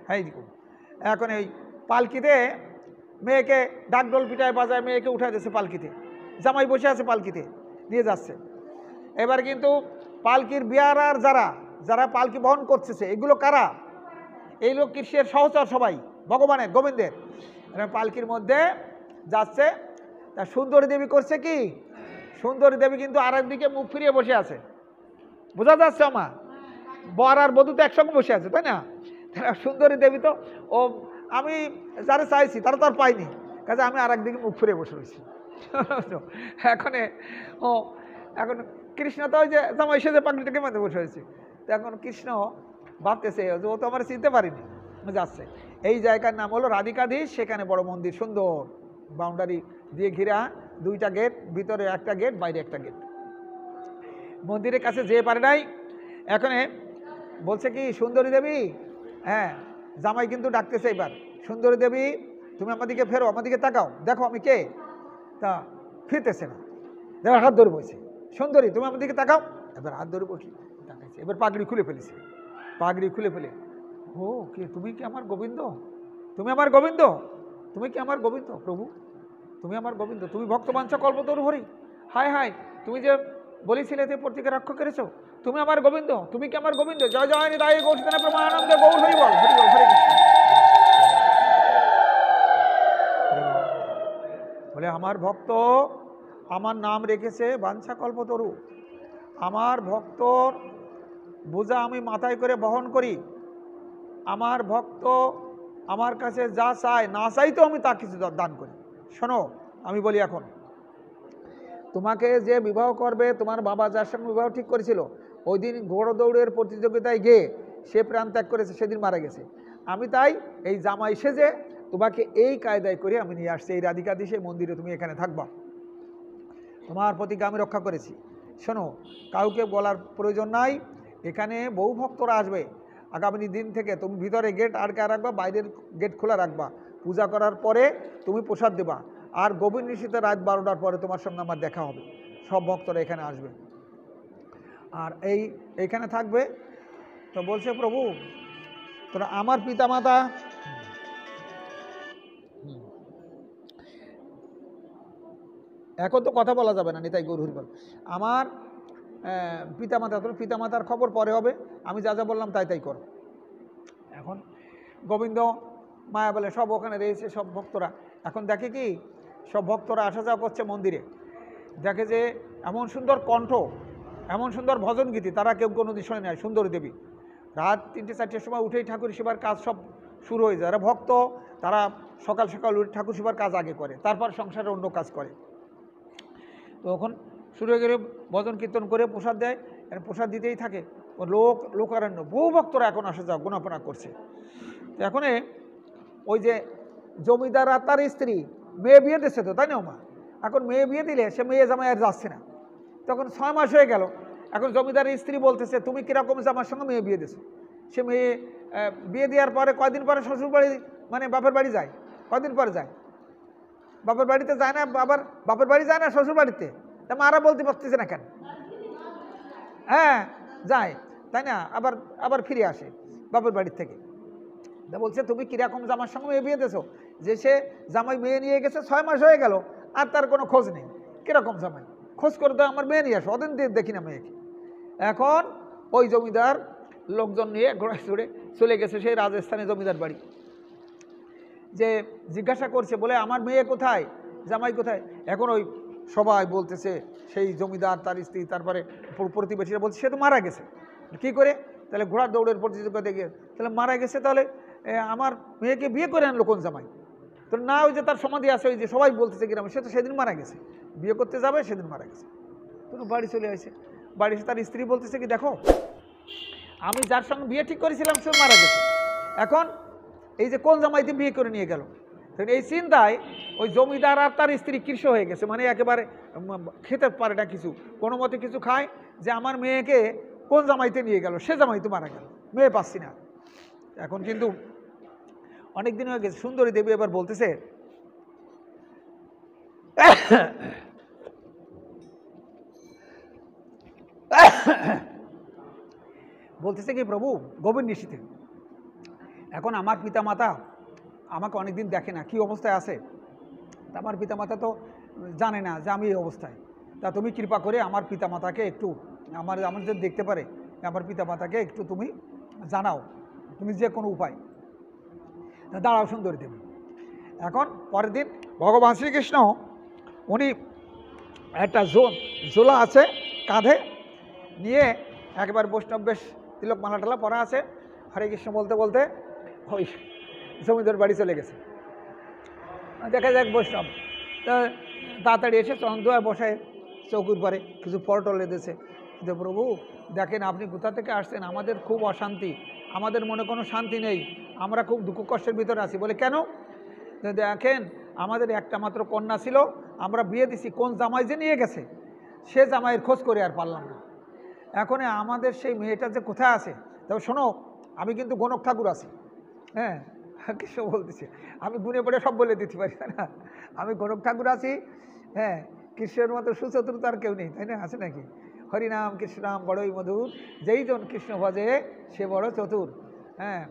হ্যাঁ এখন এই পালকিতে মেয়েকে ডাকডোল পিটায় বাজায়, মেয়েকে উঠায় দিয়েছে পালকিতে, জামাই বসে আছে পালকিতে নিয়ে যাচ্ছে। এবার কিন্তু পালকির বিয়ারার যারা পালকি বহন করতেছে, এগুলো কারা? এই লোক কৃষ্ণের সহচর, সবাই ভগবানের, গোবিন্দের। পালকির মধ্যে যাচ্ছে, তা সুন্দরী দেবী করছে কি, সুন্দরী দেবী কিন্তু আর একদিকে মুখ ফিরিয়ে বসে আছে, বোঝা যাচ্ছে মা? বর আর বধূ তো একসঙ্গে বসে আছে, তাই না? সুন্দরী দেবী তো ও আমি যারা চাইছি তারা তো আর পাইনি, কাজে আমি আর একদিকে মুখ ফিরে বসে রয়েছি। এখন ও এখন কৃষ্ণ তো ওই যে জামাই সেজে পাগড়িটাকে মধ্যে বসে হয়েছে, তো এখন কৃষ্ণ ভাবতেছে যে ও তো আমার চিনতে পারিনি, যাচ্ছে। এই জায়গার নাম হলো রাধিকাধীশ, সেখানে বড় মন্দির, সুন্দর বাউন্ডারি দিয়ে ঘিরা, 2টা গেট, ভিতরে একটা গেট, বাইরে একটা গেট। মন্দিরের কাছে যেয়ে পারে নাই। এখানে বলছে কি সুন্দরী দেবী, হ্যাঁ জামাই কিন্তু ডাকতেছে এবার, সুন্দরী দেবী তুমি আমাদিকে ফেরো, আমাদিকে তাকাও, দেখো আমি কে। তা ফিরতেছে না, এবার হাত ধরে বসে, সুন্দরী তুমি আমাদিকে তাকাও, এবার হাত ধরে বসি তাকাইছে, এবার পাগড়ি খুলে ফেলেছে, পাগড়ি খুলে ফেলে, ও কে তুমি? কি আমার গোবিন্দ? তুমি আমার গোবিন্দ? তুমি কি আমার গোবিন্দ প্রভু? তুমি আমার গোবিন্দ? তুমি ভক্তবাঞ্ছা কল্পতরু হরি? হায় হায়, তুমি যে বলেছিলে যে প্রতীকে রক্ষা করেছো, তুমি আমার গোবিন্দ? তুমি কি আমার গোবিন্দ? জয় জয় নিতাই গৌর চৈতন্য প্রেমানন্দে গৌর হরি বল, হরি বল, হরে কৃষ্ণ। বলে আমার ভক্ত আমার নাম রেখেছে বাঞ্ছা কল্পতরু, আমার ভক্তর বোঝা আমি মাথায় করে বহন করি, আমার ভক্ত আমার কাছে যা চায়, না চাইতো আমি তা কিছু দান করি। শোনো আমি বলি, এখন তোমাকে যে বিবাহ করবে, তোমার বাবা যার সঙ্গে বিবাহ ঠিক করেছিল, ওই দিন ঘোড়দৌড়ের প্রতিযোগিতায় গিয়ে সে প্রাণ ত্যাগ করেছে, সেদিন মারা গেছে। আমি তাই এই জামাই সেজে তোমাকে এই কায়দায় করে আমি নিয়ে আসছি, এই রাধিকাধীশের মন্দিরে তুমি এখানে থাকবা, তোমার প্রতিজ্ঞা আমি রক্ষা করেছি। শোনো, কাউকে বলার প্রয়োজন নাই, এখানে বহু ভক্তরা আসবে, আগামী দিন থেকে তুমি ভিতরে গেট আটকা রাখবা, বাইরের গেট খোলা রাখবা, পূজা করার পরে তুমি প্রসাদ দেবা, আর গভীর নিশীতে রাত 12টার পরে তোমার সঙ্গে আমার দেখা হবে, সব ভক্তরা এখানে আসবে আর এইখানে থাকবে। তো বলছে প্রভু তোরা আমার পিতামাতা, এখন তো কথা বলা যাবে না, নিতাই গৌর হরি বল, আমার পিতামাতা, তোর পিতামাতার খবর পরে হবে, আমি যা যা বললাম তাই তাই কর। এখন গোবিন্দ মায়া বলে সব ওখানে রয়েছে, সব ভক্তরা এখন দেখে কি, সব ভক্তরা আসা যাওয়া করছে মন্দিরে, দেখে যে এমন সুন্দর কণ্ঠ, এমন সুন্দর ভজন গীতি তারা কেউ কোনো দিন শোনে নাই। সুন্দরী দেবী রাত 3টে-4টের সময় উঠেই ঠাকুর সেবার কাজ সব শুরু হয়ে যায়, যারা ভক্ত তারা সকাল সকাল উঠে ঠাকুর সেবার কাজ আগে করে, তারপর সংসারে অন্য কাজ করে। তখন শুরু হয়ে গেলে ভজন কীর্তন করে প্রসাদ দেয়, প্রসাদ দিতেই থাকে, লোকারণ্য বহু ভক্তরা এখন আসা যাওয়া গুণাপনা করছে। তো এখন ওই যে জমিদার আর তার স্ত্রী মেয়ে বিয়ে দিচ্ছে তো, তাই না মা? এখন মেয়ে বিয়ে দিলে সে মেয়ে জামাই আর যাচ্ছে না, তখন 6 মাস হয়ে গেল, এখন জমিদারের স্ত্রী বলতেছে তুমি কীরকম জামার সঙ্গে মেয়ে বিয়ে দিছো? সে মেয়ে বিয়ে দেওয়ার পরে কয়দিন পরে শ্বশুর বাড়ি মানে বাপের বাড়ি যায়, কয়দিন পরে যায়? বাপের বাড়িতে যায় না, বাপের বাড়ি যায় না শ্বশুর বাড়িতে, তা মারা বলতে পারতেছে না কেন? হ্যাঁ যায়, তাই না? আবার আবার ফিরে আসে বাপের বাড়ির থেকে। তা বলছে তুমি কীরকম জামার সঙ্গে মেয়ে বিয়ে দিয়েছো, যে সে জামাই মেয়ে নিয়ে গেছে 6 মাস হয়ে গেল আর তার কোনো খোঁজ নেই, কীরকম জামাই? খোঁজ করে তো আমার মেয়ে নিয়ে আসো, অদিন দেখি না মেয়েকে। এখন ওই জমিদার লোকজন নিয়ে ঘোড়ায় চড়ে চলে গেছে সেই রাজস্থানে জমিদার বাড়ি, যে জিজ্ঞাসা করছে বলে আমার মেয়ে কোথায়, জামাই কোথায়? এখন ওই সবাই বলতেছে, সেই জমিদার তার স্ত্রী তারপরে প্রতিবেশীরা বলছে সে তো মারা গেছে। কী করে? তাহলে ঘোড়ার দৌড়ের প্রতিযোগিতা গিয়ে তাহলে মারা গেছে, তাহলে আমার মেয়েকে বিয়ে করে আনলো কোন জামাই? তো না, ওই যে তার সমাধি আছে, ওই যে সবাই বলতেছে গ্রামে, সে তো সেদিন মারা গেছে, বিয়ে করতে যাবে সেদিন মারা গেছে। তো বাড়ি চলে আসে, বাড়ি এসে তার স্ত্রী বলতেছে কি দেখো আমি যার সঙ্গে বিয়ে ঠিক করেছিলাম সে মারা গেছে, এখন এই যে কোন জামাইতে বিয়ে করে নিয়ে গেল। এই চিন্তায় ওই জমিদার আর তার স্ত্রী কৃষ হয়ে গেছে, মানে একেবারে খেতে পারে না কিছু, কোনো মতে কিছু খায়, যে আমার মেয়েকে কোন জামাইতে নিয়ে গেল, সে জামাই তো মারা গেল, মেয়ে পাচ্ছি না। এখন কিন্তু অনেক দিন হয়ে গেছে, সুন্দরী দেবী এবার বলতেছে বলতেছে কি প্রভু গভীর নিশীথে এখন আমার পিতামাতা আমাকে অনেকদিন দেখে না, কি অবস্থায় আছে, তা আমার পিতামাতা তো জানে না যে আমি এই অবস্থায়, তা তুমি কৃপা করে আমার পিতামাতাকে একটু আমাদের দেখতে পারে, আমার পিতামাতাকে একটু তুমি জানাও, তুমি যে কোনো উপায়। দাঁড়াও সুন্দরী দেবী। এখন পরের দিন ভগবান শ্রীকৃষ্ণ উনি একটা ঝোলা আছে কাঁধে নিয়ে, একবার বৈষ্ণব বেশ তিলক মালা টালা পরা আছে, হরে কৃষ্ণ বলতে বলতে ওই জমিদার বাড়ি চলে গেছে। দেখা যাক বৈষ্ণব তাড়াতাড়ি এসে চন্দ্র বসে চৌকুর পরে কিছু ফল টলে দিয়েছে, যে প্রভু দেখেন আপনি কোথা থেকে আসছেন, আমাদের খুব অশান্তি, আমাদের মনে কোনো শান্তি নেই, আমরা খুব দুঃখ কষ্টের ভিতরে আছি। বলে কেন? দেখেন আমাদের একটা মাত্র কন্যা ছিল, আমরা বিয়ে দিছি, কোন জামাই যে নিয়ে গেছে, সে জামাইয়ের খোঁজ করে আর পারলাম না, এখন আমাদের সেই মেয়েটা যে কোথায় আছে। তবে শোনো, আমি কিন্তু গণক ঠাকুর আছি, হ্যাঁ কৃষ্ণ বলতেছে, আমি গুনে পড়ে সব বলে দিতে পারি, তাই না? আমি গণক ঠাকুর আছি, হ্যাঁ কৃষ্ণের মতো সুচতুর আর কেউ নেই, তাই না? আছে নাকি? হরিনাম কৃষ্ণনাম বড়ই মধুর, যেই জন কৃষ্ণ ভজে সে বড় চতুর। হ্যাঁ,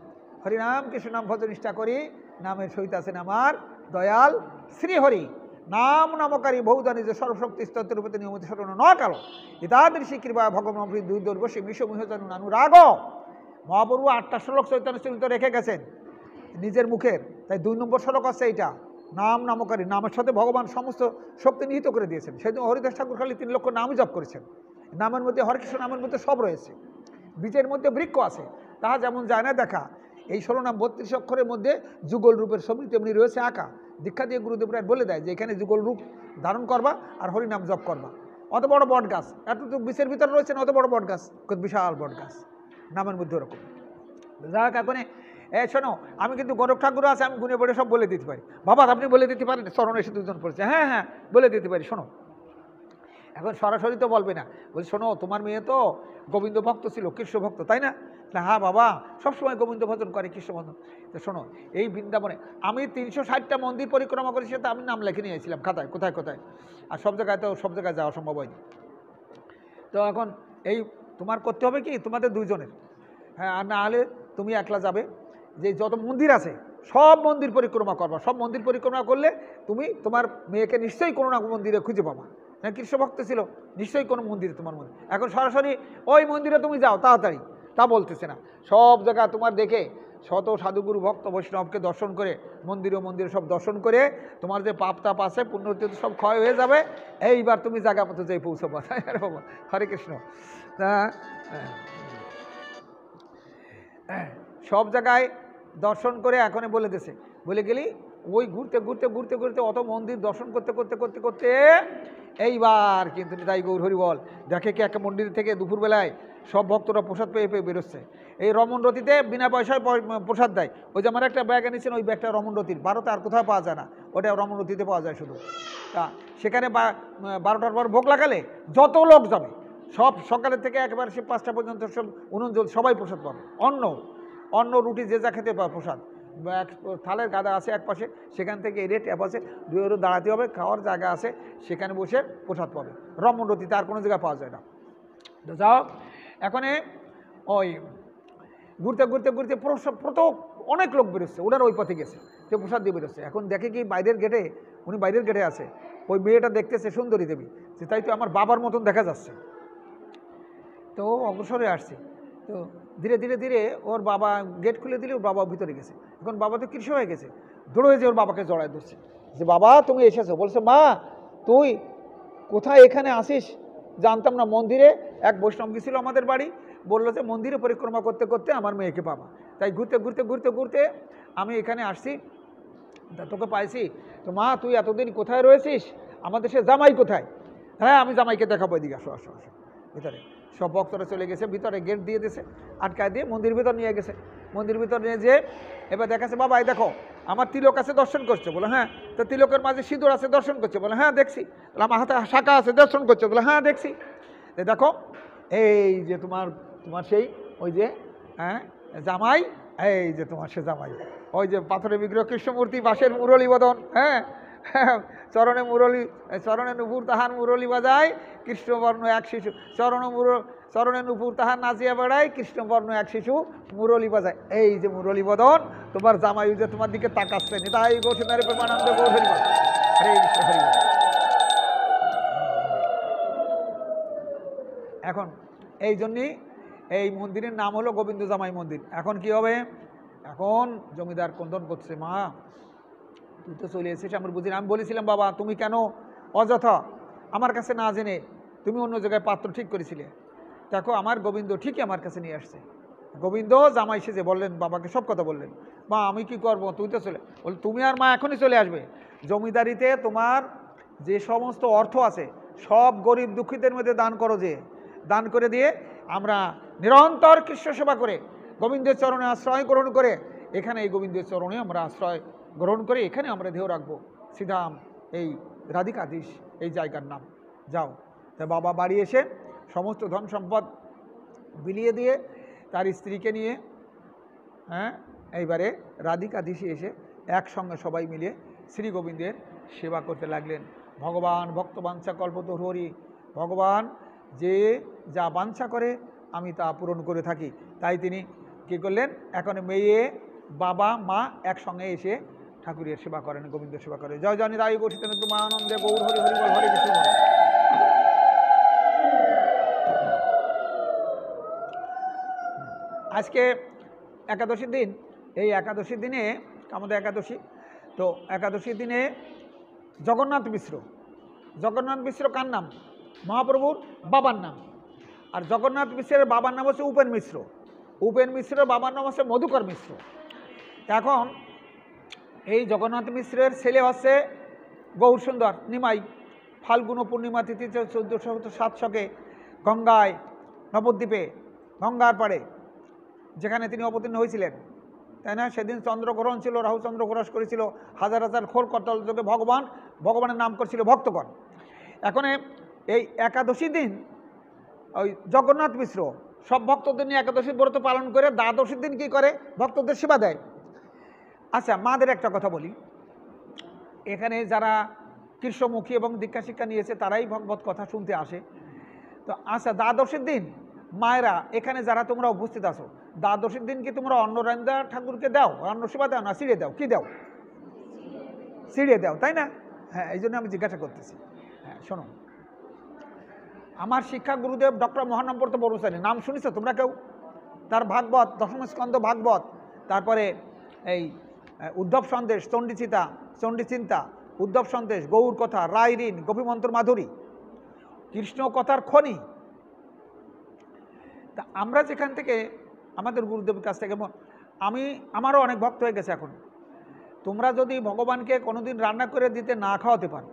হরিনাম কৃষ্ণনাম ভজ নিষ্ঠা করি, নামের সহিত আছেন আমার দয়াল শ্রীহরি। নাম নামকারী বহুদানি যে সর্বশক্তি স্তত্রূপতে নিয়মিত স্মরণ ন কালো ইতাদৃশী কৃপা ভগবান দুই দৈর্বশী মিশমিহজানু অনুরাগ। মহাপ্রভু 8টা শ্লোক চৈতন্য চরিত রেখে গেছেন নিজের মুখের, তাই 2 নম্বর শ্লোক আছে এইটা, নাম নামকারী, নামের সাথে ভগবান সমস্ত শক্তি নিহিত করে দিয়েছেন। সেই জন্য হরিদাস ঠাকুর খালি 3 লক্ষ নামই জপ করেছেন। নামের মধ্যে হরেকৃষ্ণ নামের মধ্যে সব রয়েছে, বীজের মধ্যে বৃক্ষ আছে, তাহা যেমন যায় না দেখা। এই 16 নাম 32 অক্ষরের মধ্যে যুগল রূপের ছবি তেমনি রয়েছে আঁকা। দীক্ষা দিয়ে গুরুদেবরায় বলে দেয় যে এখানে যুগল রূপ ধারণ করবা আর হরিনাম জপ করবা। অত বড় বট গাছ, এতটুকু বীজের ভিতরে রয়েছে, অত বড় বট গাছ, বিশাল বট গাছ, নামের মধ্যে ওরকম। যাক এখন শোনো, আমি কিন্তু গণক ঠাকুর আছে, আমি গুনে পড়ে সব বলে দিতে পারি। বাবা আপনি বলে দিতে পারেন? চরণ এসে 2 জন পড়ছে, হ্যাঁ হ্যাঁ বলে দিতে পারি। শোনো, এখন সরাসরি তো বলবে না, বলছি শোনো তোমার মেয়ে তো গোবিন্দ ভক্ত ছিল, কৃষ্ণ ভক্ত, তাই না? হ্যাঁ বাবা সবসময় গোবিন্দ ভজন করে, কৃষ্ণ ভজন। তো শোনো, এই বৃন্দাবনে আমি 360টা মন্দির পরিক্রমা করেছি, সেটা আমি নাম লিখে নিয়েছিলাম খাতায়, কোথায় কোথায়, আর সব জায়গায় তো সব জায়গায় যাওয়া সম্ভব হয়নি। তো এখন এই তোমার করতে হবে কি, তোমাদের 2 জনের, হ্যাঁ, আর না হলে তুমি একলা যাবে, যে যত মন্দির আছে সব মন্দির পরিক্রমা করবা। সব মন্দির পরিক্রমা করলে তুমি তোমার মেয়েকে নিশ্চয়ই কোনো না কোনো মন্দিরে খুঁজে পাবা। হ্যাঁ, কৃষ্ণ ভক্ত ছিল, নিশ্চয়ই কোনো মন্দিরে তোমার মন্দির। এখন সরাসরি ওই মন্দিরে তুমি যাও তাড়াতাড়ি, তা বলতেছে না। সব জায়গা তোমার দেখে শত সাধুগুরু ভক্ত বৈষ্ণবকে দর্শন করে, মন্দিরে মন্দিরে সব দর্শন করে তোমার যে পাপ তাপ আছে পুণ্য সব ক্ষয় হয়ে যাবে। এইবার তুমি জায়গা মতো যাই পৌঁছাবো। হরে কৃষ্ণ। সব জায়গায় দর্শন করে এখন বলে দিছে, বলে গেলি ওই ঘুরতে ঘুরতে ঘুরতে ঘুরতে অত মন্দির দর্শন করতে করতে করতে করতে এইবার কিন্তু তাই গৌর হরি বল দেখে কি একটা মন্দির থেকে দুপুরবেলায় সব ভক্তরা প্রসাদ পেয়ে পেয়ে বেরোচ্ছে। এই রমণরতিতে বিনা পয়সায় প্রসাদ দেয়। ওই যে আমার একটা ব্যাগ এনেছেন, ওই ব্যাগটা রমণরতির, ভারতে আর কোথাও পাওয়া যায় না, ওটা রমণরতিতে পাওয়া যায় শুধু। তা সেখানে 12টার পর ভোগ লাগালে যত লোক যাবে সব সকালের থেকে একেবারে সে 5টা পর্যন্ত সব উনুনজল সবাই প্রসাদ পাবে। অন্ন রুটি যে যা খেতে পাবে প্রসাদ, থালের গাদা আছে এক পাশে, সেখান থেকে এড়ে ট্যাপ আছে, 2 এরও দাঁড়াতে হবে, খাওয়ার জায়গা আছে, সেখানে বসে প্রসাদ পাবে। রমণরতিতে আর কোনো জায়গায় পাওয়া যায় না। তো যাও, এখন ওই ঘুরতে ঘুরতে ঘুরতে অনেক লোক বেরোচ্ছে, ওনার ওই পথে গেছে, সে প্রসাদ দিয়ে বেরোচ্ছে। এখন দেখে কি বাইরের গেটে, উনি বাইরের গেটে আছে, ওই মেয়েটা দেখতেছে সুন্দরী দেবী, যে তাই তো আমার বাবার মতন দেখা যাচ্ছে। তো অগ্রসরে আসছে, তো ধীরে ধীরে ধীরে ওর বাবা গেট খুলে দিলে ওর বাবা ভিতরে গেছে। এখন বাবা তো কৃষ্ণ হয়ে গেছে, দৌড়ে হয়েছে ওর বাবাকে জড়ায় ধরছে, যে বাবা তুমি এসেছো। বলছে মা তুই কোথায় এখানে আসিস? জানতাম না। মন্দিরে এক বৈষ্ণব গেছিল আমাদের বাড়ি, বললো যে মন্দিরে পরিক্রমা করতে করতে আমার মেয়েকে পাবা, তাই ঘুরতে ঘুরতে ঘুরতে ঘুরতে আমি এখানে আসছি, তা তোকে পাইছি। তো মা তুই এতদিন কোথায় রয়েছিস? আমাদের সে জামাই কোথায়? হ্যাঁ আমি জামাইকে দেখাবো, এদিকে আসো আসো আসো। ভিতরে সব ভক্তরা চলে গেছে, ভিতরে গেট দিয়ে দিয়েছে, আটকায় দিয়ে মন্দির ভিতর নিয়ে গেছে। মন্দির ভিতর নিয়ে যেয়ে এবার দেখাচ্ছে, বাবা এই দেখো আমার তিলক আছে, দর্শন করছে। বলে হ্যাঁ। তো তিলকের মাঝে সিঁদুর আছে, দর্শন করছে। বলে হ্যাঁ দেখছি। বলে আমার হাতে শাখা আছে, দর্শন করছে। বলে হ্যাঁ দেখছি। দেখো এই যে তোমার সেই ওই যে হ্যাঁ জামাই, এই যে তোমার সে জামাই, ওই যে পাথরের বিগ্রহ কৃষ্ণমূর্তি, বাঁশের মুরলী বদন, হ্যাঁ চরণে মুরলী, চরণে নুপুর তাহার মুরলী বাজায়, কৃষ্ণবর্ণ এক শিশু, চরণে নুপুর তাহার নাচিয়া বেড়ায়, কৃষ্ণবর্ণ এক শিশু মুরলী বাজায়। এই যে মুরলী বদন তোমার জামাই, যে তোমার দিকে তাকাচ্ছে, নিতাই গৌসুনারী প্রেমানন্দ গৌর হরি বল, হরে কৃষ্ণ হরি বল। এখন এই জন্যই এই মন্দিরের নাম হলো গোবিন্দ জামাই মন্দির। এখন কি হবে? এখন জমিদার ক্রন্দন করছে, মা তুই তো চলে এসেছিস, আমি বুঝি। আমি বলেছিলাম বাবা তুমি কেন অযথা আমার কাছে না জেনে তুমি অন্য জায়গায় পাত্র ঠিক করেছিলে, দেখো আমার গোবিন্দ ঠিকই আমার কাছে নিয়ে আসছে। গোবিন্দ জামাই সেজে বললেন, বাবাকে সব কথা বললেন, মা আমি কি করব, তুই তো চলে বল, তুমি আর মা এখনই চলে আসবে। জমিদারিতে তোমার যে সমস্ত অর্থ আছে সব গরিব দুঃখীদের মধ্যে দান করো, যে দান করে দিয়ে আমরা নিরন্তর কৃষ্ণ সেবা করে গোবিন্দের চরণে আশ্রয় গ্রহণ করে, এখানে এই গোবিন্দের চরণে আমরা আশ্রয় গ্রহণ করে এখানে আমরা দেহ রাখবো। শ্রীধাম এই রাধিকাধীশ এই জায়গার নাম, যাও। তা বাবা বাড়ি এসে সমস্ত ধন সম্পদ বিলিয়ে দিয়ে তার স্ত্রীকে নিয়ে এইবারে রাধিকাধীশে এসে একসঙ্গে সবাই মিলে শ্রী গোবিন্দের সেবা করতে লাগলেন। ভগবান ভক্ত বাঞ্ছা কল্পতরু হরি, ভগবান যে যা বাঞ্ছা করে আমি তা পূরণ করে থাকি। তাই তিনি কী করলেন, এখন মেয়ে বাবা মা একসঙ্গে এসে ঠাকুরের সেবা করেন, গোবিন্দের সেবা করেন। জয় জয় নিতাই গৌর নিত্যানন্দ আনন্দে গৌর হরি হরি বল, হরে কৃষ্ণ বল। আজকে একাদশীর দিন, এই একাদশীর দিনে আমাদের একাদশী, তো একাদশীর দিনে জগন্নাথ মিশ্র, জগন্নাথ মিশ্র কার নাম? মহাপ্রভুর বাবার নাম। আর জগন্নাথ মিশ্রের বাবার নাম হচ্ছে উপেন মিশ্র, উপেন মিশ্রের বাবার নাম হচ্ছে মধুকর মিশ্র। এখন এই জগন্নাথ মিশ্রের ছেলে হচ্ছে গৌর সুন্দর নিমাই। ফাল্গুন পূর্ণিমা তিথি 1407 গঙ্গায় নবদ্বীপে গঙ্গার পাড়ে যেখানে তিনি অবতীর্ণ হয়েছিলেন, তাই না? সেদিন চন্দ্রগ্রহণ ছিল, রাহু চন্দ্র গ্রাস করেছিল, হাজার হাজার খোর করতল যোগে ভগবানের নাম করছিল ভক্তগণ। এখন এই একাদশী দিন ওই জগন্নাথ মিশ্র সব ভক্তদের নিয়ে একাদশী ব্রত পালন করে দ্বাদশীর দিন কী করে, ভক্তদের সেবা দেয়। আচ্ছা, মাদের একটা কথা বলি, এখানে যারা কৃষ্ণমুখী এবং দীক্ষা শিক্ষা নিয়েছে তারাই ভগবত কথা শুনতে আসে। তো আচ্ছা, দ্বাদশীর দিন মায়েরা এখানে যারা তোমরা উপস্থিত আছো, দ্বাদশীর দিন কি তোমরা অন্নরান্দা ঠাকুরকে দাও, অন্ন সেবা দাও না সিঁড়ে দাও? কি দাও? সিঁড়ে দাও, তাই না? হ্যাঁ, এই জন্য আমি জিজ্ঞাসা করতেছি। হ্যাঁ শোনো, আমার শিক্ষা গুরুদেব ডক্টর মহানম্বরত বড়ুচারী, নাম শুনেছো তোমরা কেউ? তার ভাগবত, দশম স্কন্ধ ভাগবত, তারপরে এই উদ্ধব সন্দেশ, চণ্ডীচিন্তা, উদ্ধব সন্দেশ, গৌর কথা, রায় ঋণ, গোপীমন্ত্র মাধুরী, কৃষ্ণ কথার খনি। তা আমরা যেখান থেকে আমাদের গুরুদেবের কাছ থেকে, আমারও অনেক ভক্ত হয়ে গেছে এখন, তোমরা যদি ভগবানকে কোনোদিন রান্না করে দিতে না খাওয়াতে পারো,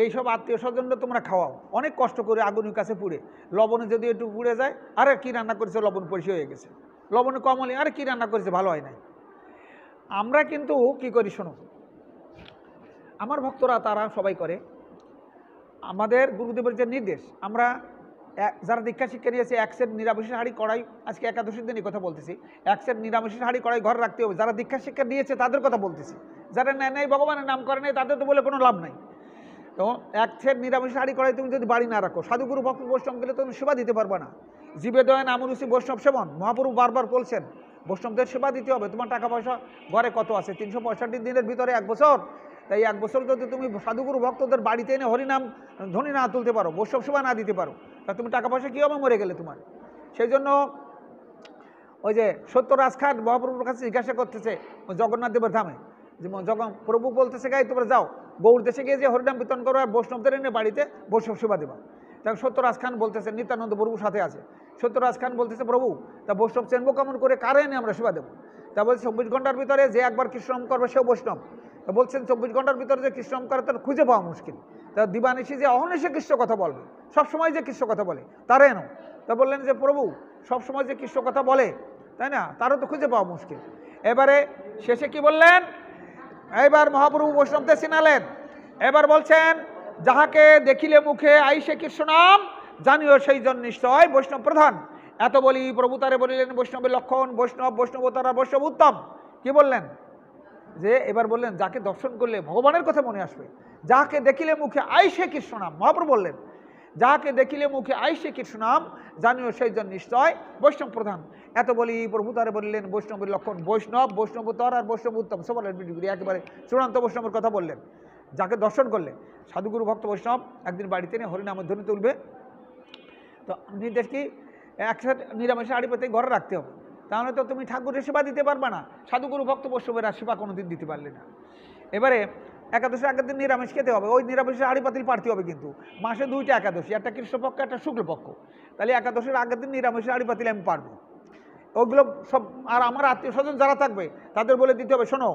এইসব আত্মীয় স্বজনরা তোমরা খাওয়াও, অনেক কষ্ট করে আগুনের কাছে পুড়ে, লবণে যদি একটু পুড়ে যায়, আরে কী রান্না করেছে, লবণ পরিষ্কার হয়ে গেছে, লবণে কম হলে আরে কী রান্না করেছে, ভালো হয় নাই। আমরা কিন্তু কি করি শোনো, আমার ভক্তরা তারা সবাই করে, আমাদের গুরুদেবের যে নির্দেশ, আমরা যারা দীক্ষা শিক্ষা নিয়েছে এক সেট নিরামিষের হাঁড়ি কড়াই, আজকে একাদশীর দিন এই কথা বলতেছি, এক সেট নিরামিষের হাঁড়ি কড়াই ঘরে রাখতে হবে। যারা দীক্ষা শিক্ষা নিয়েছে তাদের কথা বলতেছি, যারা নেয় নাই, ভগবানের নাম করে নেই, তাদের তো বলে কোনো লাভ নাই। তো এক সেট নিরামিষের হাঁড়ি কড়াই তুমি যদি বাড়ি না রাখো, সাধুগুরু ভক্ত বৈষ্ণব গেলে তুমি সেবা দিতে পারবে না। জীবে দয়া নামরুচি বৈষ্ণব সেবন, মহাপুরু বারবার বলছেন বৈষ্ণবদের সেবা দিতে হবে। তোমার টাকা পয়সা ঘরে কত আছে? 365 দিনের ভিতরে 1 বছর, তাই 1 বছর যদি তুমি সাধুগুরু ভক্তদের বাড়িতে এনে হরিনাম ধ্বনি না তুলতে পারো, বৈষ্ণব সেবা না দিতে পারো, তা তুমি টাকা পয়সা কী হবে, মরে গেলে তোমার। সেই জন্য ওই যে সত্যরাজ খান মহাপ্রভুর কাছে জিজ্ঞাসা করতেছে জগন্নাথ দেবের ধামে, যে যখন প্রভু বলতেছে গাই তোমরা যাও গৌর দেশে গিয়ে যে হরিনাম কীর্তন করো আর বৈষ্ণবদের এনে বাড়িতে বৈষ্ণব সেবা দেবা। তখন সত্যরাজ খান বলতেছে, নিত্যানন্দ প্রভুর সাথে আছে, সত্যরাজ খান বলতেছে প্রভু তা বৈষ্ণব চেনবো কেমন করে, কারে এনে আমরা সেবা দেবো? তা বলছে 24 ঘন্টার ভিতরে যে একবার কৃষ্ণনাম করবে সেও বৈষ্ণব। তা বলছেন 24 ঘন্টার ভিতরে যে কৃষ্ণনাম করে তার খুঁজে পাওয়া মুশকিল, তা দিবানিশি যে অহর্নিশে কৃষ্ণ কথা বলবে, সবসময় যে কৃষ্ণ কথা বলে তারা এনো। তা বললেন যে প্রভু সবসময় যে কৃষ্ণ কথা বলে, তাই না, তারও তো খুঁজে পাওয়া মুশকিল। এবারে শেষে কি বললেন, এইবার মহাপ্রভু বৈষ্ণবদের চিনালেন, এবার বলছেন যাহাকে দেখিলে মুখে আইসে কৃষ্ণ নাম, জানিও সেই জন নিশ্চয় বৈষ্ণব প্রধান। এত বলি প্রভু তারে বলিলেন বৈষ্ণবের লক্ষণ, বৈষ্ণব তারা বৈষ্ণব উত্তম। কি বললেন, যে এবার বললেন যাকে দর্শন করলে ভগবানের কথা মনে আসবে, যাকে দেখিলে মুখে আইসে কৃষ্ণ নাম, মহাপ্রভু বললেন যাকে দেখিলে মুখে আইসে কৃষ্ণ নাম, জানিও সেই জন নিশ্চয় বৈষ্ণব প্রধান। এত বলি প্রভু তারে বললেন বৈষ্ণবের লক্ষণ, বৈষ্ণবতর আর বৈষ্ণব উত্তম, সবার একেবারে চূড়ান্ত বৈষ্ণবের কথা বললেন। যাকে দর্শন করলে সাধুগুরু ভক্ত বৈষ্ণব একদিন বাড়িতে নিয়ে হরিনামের ধ্বনি তুলবে, তো নির্দেশ কি একসাথে নিরামিষে হাঁড়ি পেতে ঘরে রাখতে হবে, তাহলে তো তুমি ঠাকুরের সেবা দিতে পারবে না, সাধুগুরু ভক্ত বৈষ্ণবের সেবা কোনোদিন দিতে পারলে না। এবারে একাদশীর আগের দিন নিরামিষ খেতে হবে, ওই নিরামিষের হাঁড়ি পাতিল পাড়তে হবে। কিন্তু মাসে 2টা একাদশী, একটা কৃষ্ণপক্ষ একটা শুক্লপক্ষ, তাহলে একাদশীর আগের দিন নিরামিষের হাঁড়ি পাতিল আমি পারবো। ওগুলো সব। আর আমার আত্মীয় স্বজন যারা থাকবে তাদের বলে দিতে হবে, শোনো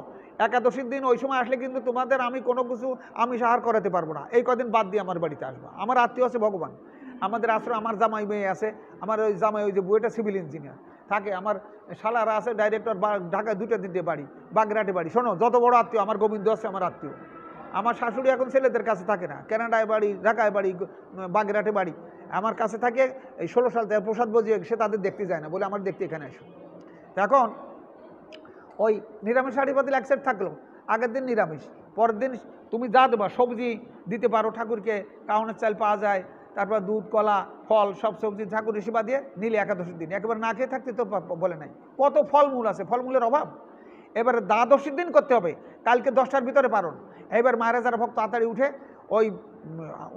একাদশীর দিন ওই সময় আসলে কিন্তু তোমাদের আমি কোনো কিছু আমিষ আহার করাতে পারবো না, এই কদিন বাদ দিয়ে আমার বাড়িতে আসবা। আমার আত্মীয় আছে ভগবান, আমাদের আশ্রম, আমার জামাই মেয়ে আছে, আমার ওই জামাই ওই যে বুয়েটা সিভিল ইঞ্জিনিয়ার থাকে, আমার শালারা আছে ডাইরেক্টর, ঢাকায় 2টা-3টে বাড়ি, বাগেরহাটে বাড়ি। শোনো যত বড় আত্মীয়, আমার গোবিন্দ আছে আমার আত্মীয়। আমার শাশুড়ি এখন ছেলেদের কাছে থাকে না, কানাডায় বাড়ি, ঢাকায় বাড়ি, বাগেরহাটে বাড়ি, আমার কাছে থাকে। এই 16 সাল থেকে প্রসাদ বজিয়ে সে তাদের দেখতে যায় না, বলে আমার দেখতে এখানে আসো। এখন ওই নিরামিষ হাঁড়ি পাতিল এক সেট থাকলো, আগের দিন নিরামিষ, পরের দিন তুমি যা দেবা সবজি দিতে পারো ঠাকুরকে, কাউনের চাল পাওয়া যায়, তারপর দুধ কলা ফল সব সবজি ঠাকুরের সেবা দিয়ে নিলে একাদশীর দিন। একেবারে না খেয়ে থাকতে তো বলে নাই, কত ফলমূল আছে, ফলমূলের অভাব। এবারে দ্বাদশীর দিন করতে হবে, কালকে 10টার ভিতরে পারণ। এবার মায়েরা যারা ভক্ত তাড়াতাড়ি উঠে ওই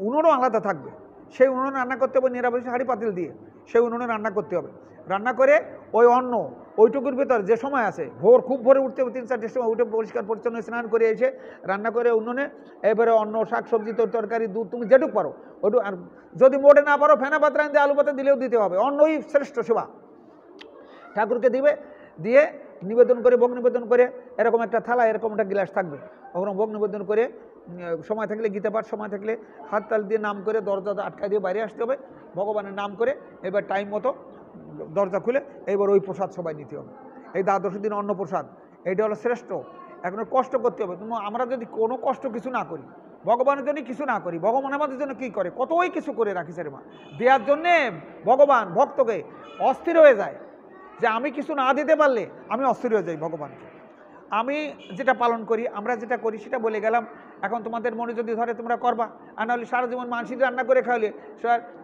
উনুনও আলাদা থাকবে, সেই উনুনে রান্না করতে হবে নিরামিষ হাঁড়ি পাতিল দিয়ে, সেই উনুনে রান্না করতে হবে। রান্না করে ওই অন্ন ওইটুকুর ভিতর যে সময় আছে, ভোর খুব ভোরে উঠতে হবে, 3-4টের সময় উঠে পরিষ্কার পরিচ্ছন্ন স্নান করে এসে রান্না করে উনুনে, এবারে অন্ন শাক সবজি তরকারি দুধ তুমি যেটুক পারো ওটুক। আর যদি মোটে না পারো ফেনা পাত্র আনতে আলু পাতা দিলেও দিতে হবে, অন্নই শ্রেষ্ঠ সেবা। ঠাকুরকে দিবে, দিয়ে নিবেদন করে, ভোগ নিবেদন করে, এরকম একটা থালা এরকম একটা গ্লাস থাকবে, ওরকম ভোগ নিবেদন করে সময় থাকলে গীতা পাঠ, সময় থাকলে হাত তাল দিয়ে নাম করে দরজা আটকা দিয়ে বাইরে আসতে হবে, ভগবানের নাম করে এবার টাইম মতো দরজা খুলে এবার ওই প্রসাদ সবাই নিতে হবে। এই দ্বাদশী দিন অন্ন প্রসাদ, এইটা হলো শ্রেষ্ঠ। এখন কষ্ট করতে হবে, তুমি আমরা যদি কোনো কষ্ট কিছু না করি, ভগবানের জন্য কিছু না করি, ভগবান আমাদের জন্য কী করে, কতই কিছু করে রাখিছে রে মা। দেওয়ার জন্যে ভগবান ভক্তকে অস্থির হয়ে যায়, যে আমি কিছু না দিতে পারলে আমি অস্থির হয়ে যাই ভগবানকে। আমি যেটা পালন করি, আমরা যেটা করি সেটা বলে গেলাম। এখন তোমাদের মনে যদি ধরে তোমরা করবা, আর নাহলে সারা জীবন মানসিক রান্না করে খাওয়ালে,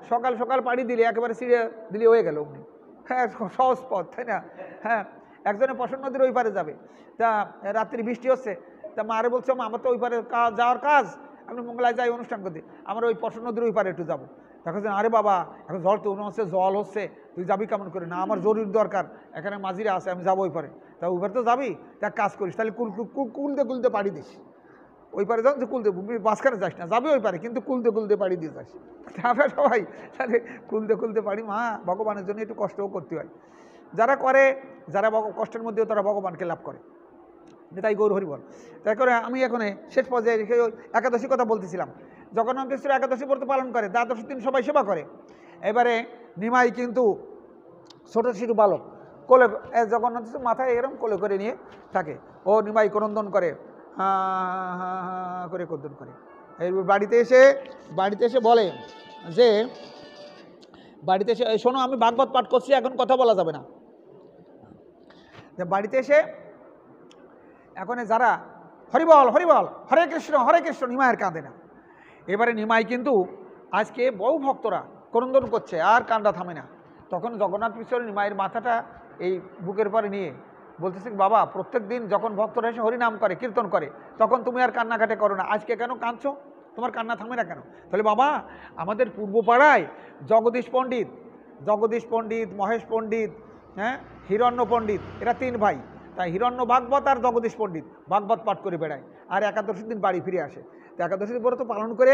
সকাল সকাল পাড়ি দিলে একেবারে সিঁড়ে দিলে হয়ে গেল অমনি। হ্যাঁ, সহজ পথ, তাই না? হ্যাঁ, একজনে পশন নদীর ওই পারে যাবে, তা রাত্রি বৃষ্টি হচ্ছে, তা মারে বলছে আমার তো ওই পারে যাওয়ার কাজ, আমি মঙ্গলায় যাই অনুষ্ঠান করতে, আমরা ওই পশন নদীর ওই পারে একটু যাবো। তখন আরে বাবা এখন জল তো হচ্ছে, জল হচ্ছে, তুই যাবি কেমন করে? না আমার জরুরি দরকার, এখানে মাঝিরা আছে, আমি যাবো ওই পারে। তা ওই পারে তো যাবি, তা কাজ করিস, তাহলে কুলতে কুলতে পাড়ি দিস, ওই পারে যাও যে কুলতে, মাঝখানে যাস না, যাবি ওই পারে কিন্তু কুলতে কুলতে পাড়ি দিয়ে যাস। আমরা সবাই তাহলে কুলতে কুলতে পারি, মা ভগবানের জন্য একটু কষ্টও করতে হয়। যারা করে, যারা কষ্টের মধ্যেও তারা ভগবানকে লাভ করে, তাই গৌর হরি বল। তাই করে আমি এখন শেষ পর্যায়ে রেখে একাদশী কথা বলতেছিলাম। জগন্নাথ মিশ্র একাদশী ব্রত পালন করে, দ্বাদশী দিন সবাই সেবা করে। এবারে নিমাই কিন্তু ছোট শিশু বালক, কোলে জগন্নাথ মাথায় এরকম কোলে করে নিয়ে থাকে, ও নিমাই ক্রন্দন করে, করে ক্রন্দন করে। এই বাড়িতে এসে বলে যে, বাড়িতে এসে শোনো আমি ভাগবত পাঠ করছি, এখন কথা বলা যাবে না। বাড়িতে এসে এখন যারা হরিবল হরিবল হরে কৃষ্ণ নিমাইয়ের কাঁদে না। এবারে নিমাই কিন্তু আজকে বহু ভক্তরা ক্রন্দন করছে, আর কান্না থামে না। তখন জগন্নাথ মিশ্র নিমাইয়ের মাথাটা এই বুকের পরে নিয়ে বলতেছে, বাবা প্রত্যেক দিন যখন ভক্তরা এসে হরিনাম করে, কীর্তন করে, তখন তুমি আর কান্নাকাটে করো না, আজকে কেন কাঁদছো? তোমার কান্না থামে না কেন? তাহলে বাবা আমাদের পূর্ব পাড়ায় জগদীশ পণ্ডিত, মহেশ পণ্ডিত, হ্যাঁ, হিরণ্য পণ্ডিত, এরা 3 ভাই। তাই হিরণ্য ভাগবত আর জগদীশ পণ্ডিত ভাগবত পাঠ করে বেড়ায়, আর একাদশীর দিন বাড়ি ফিরে আসে। তো একাদশীর ব্রত পালন করে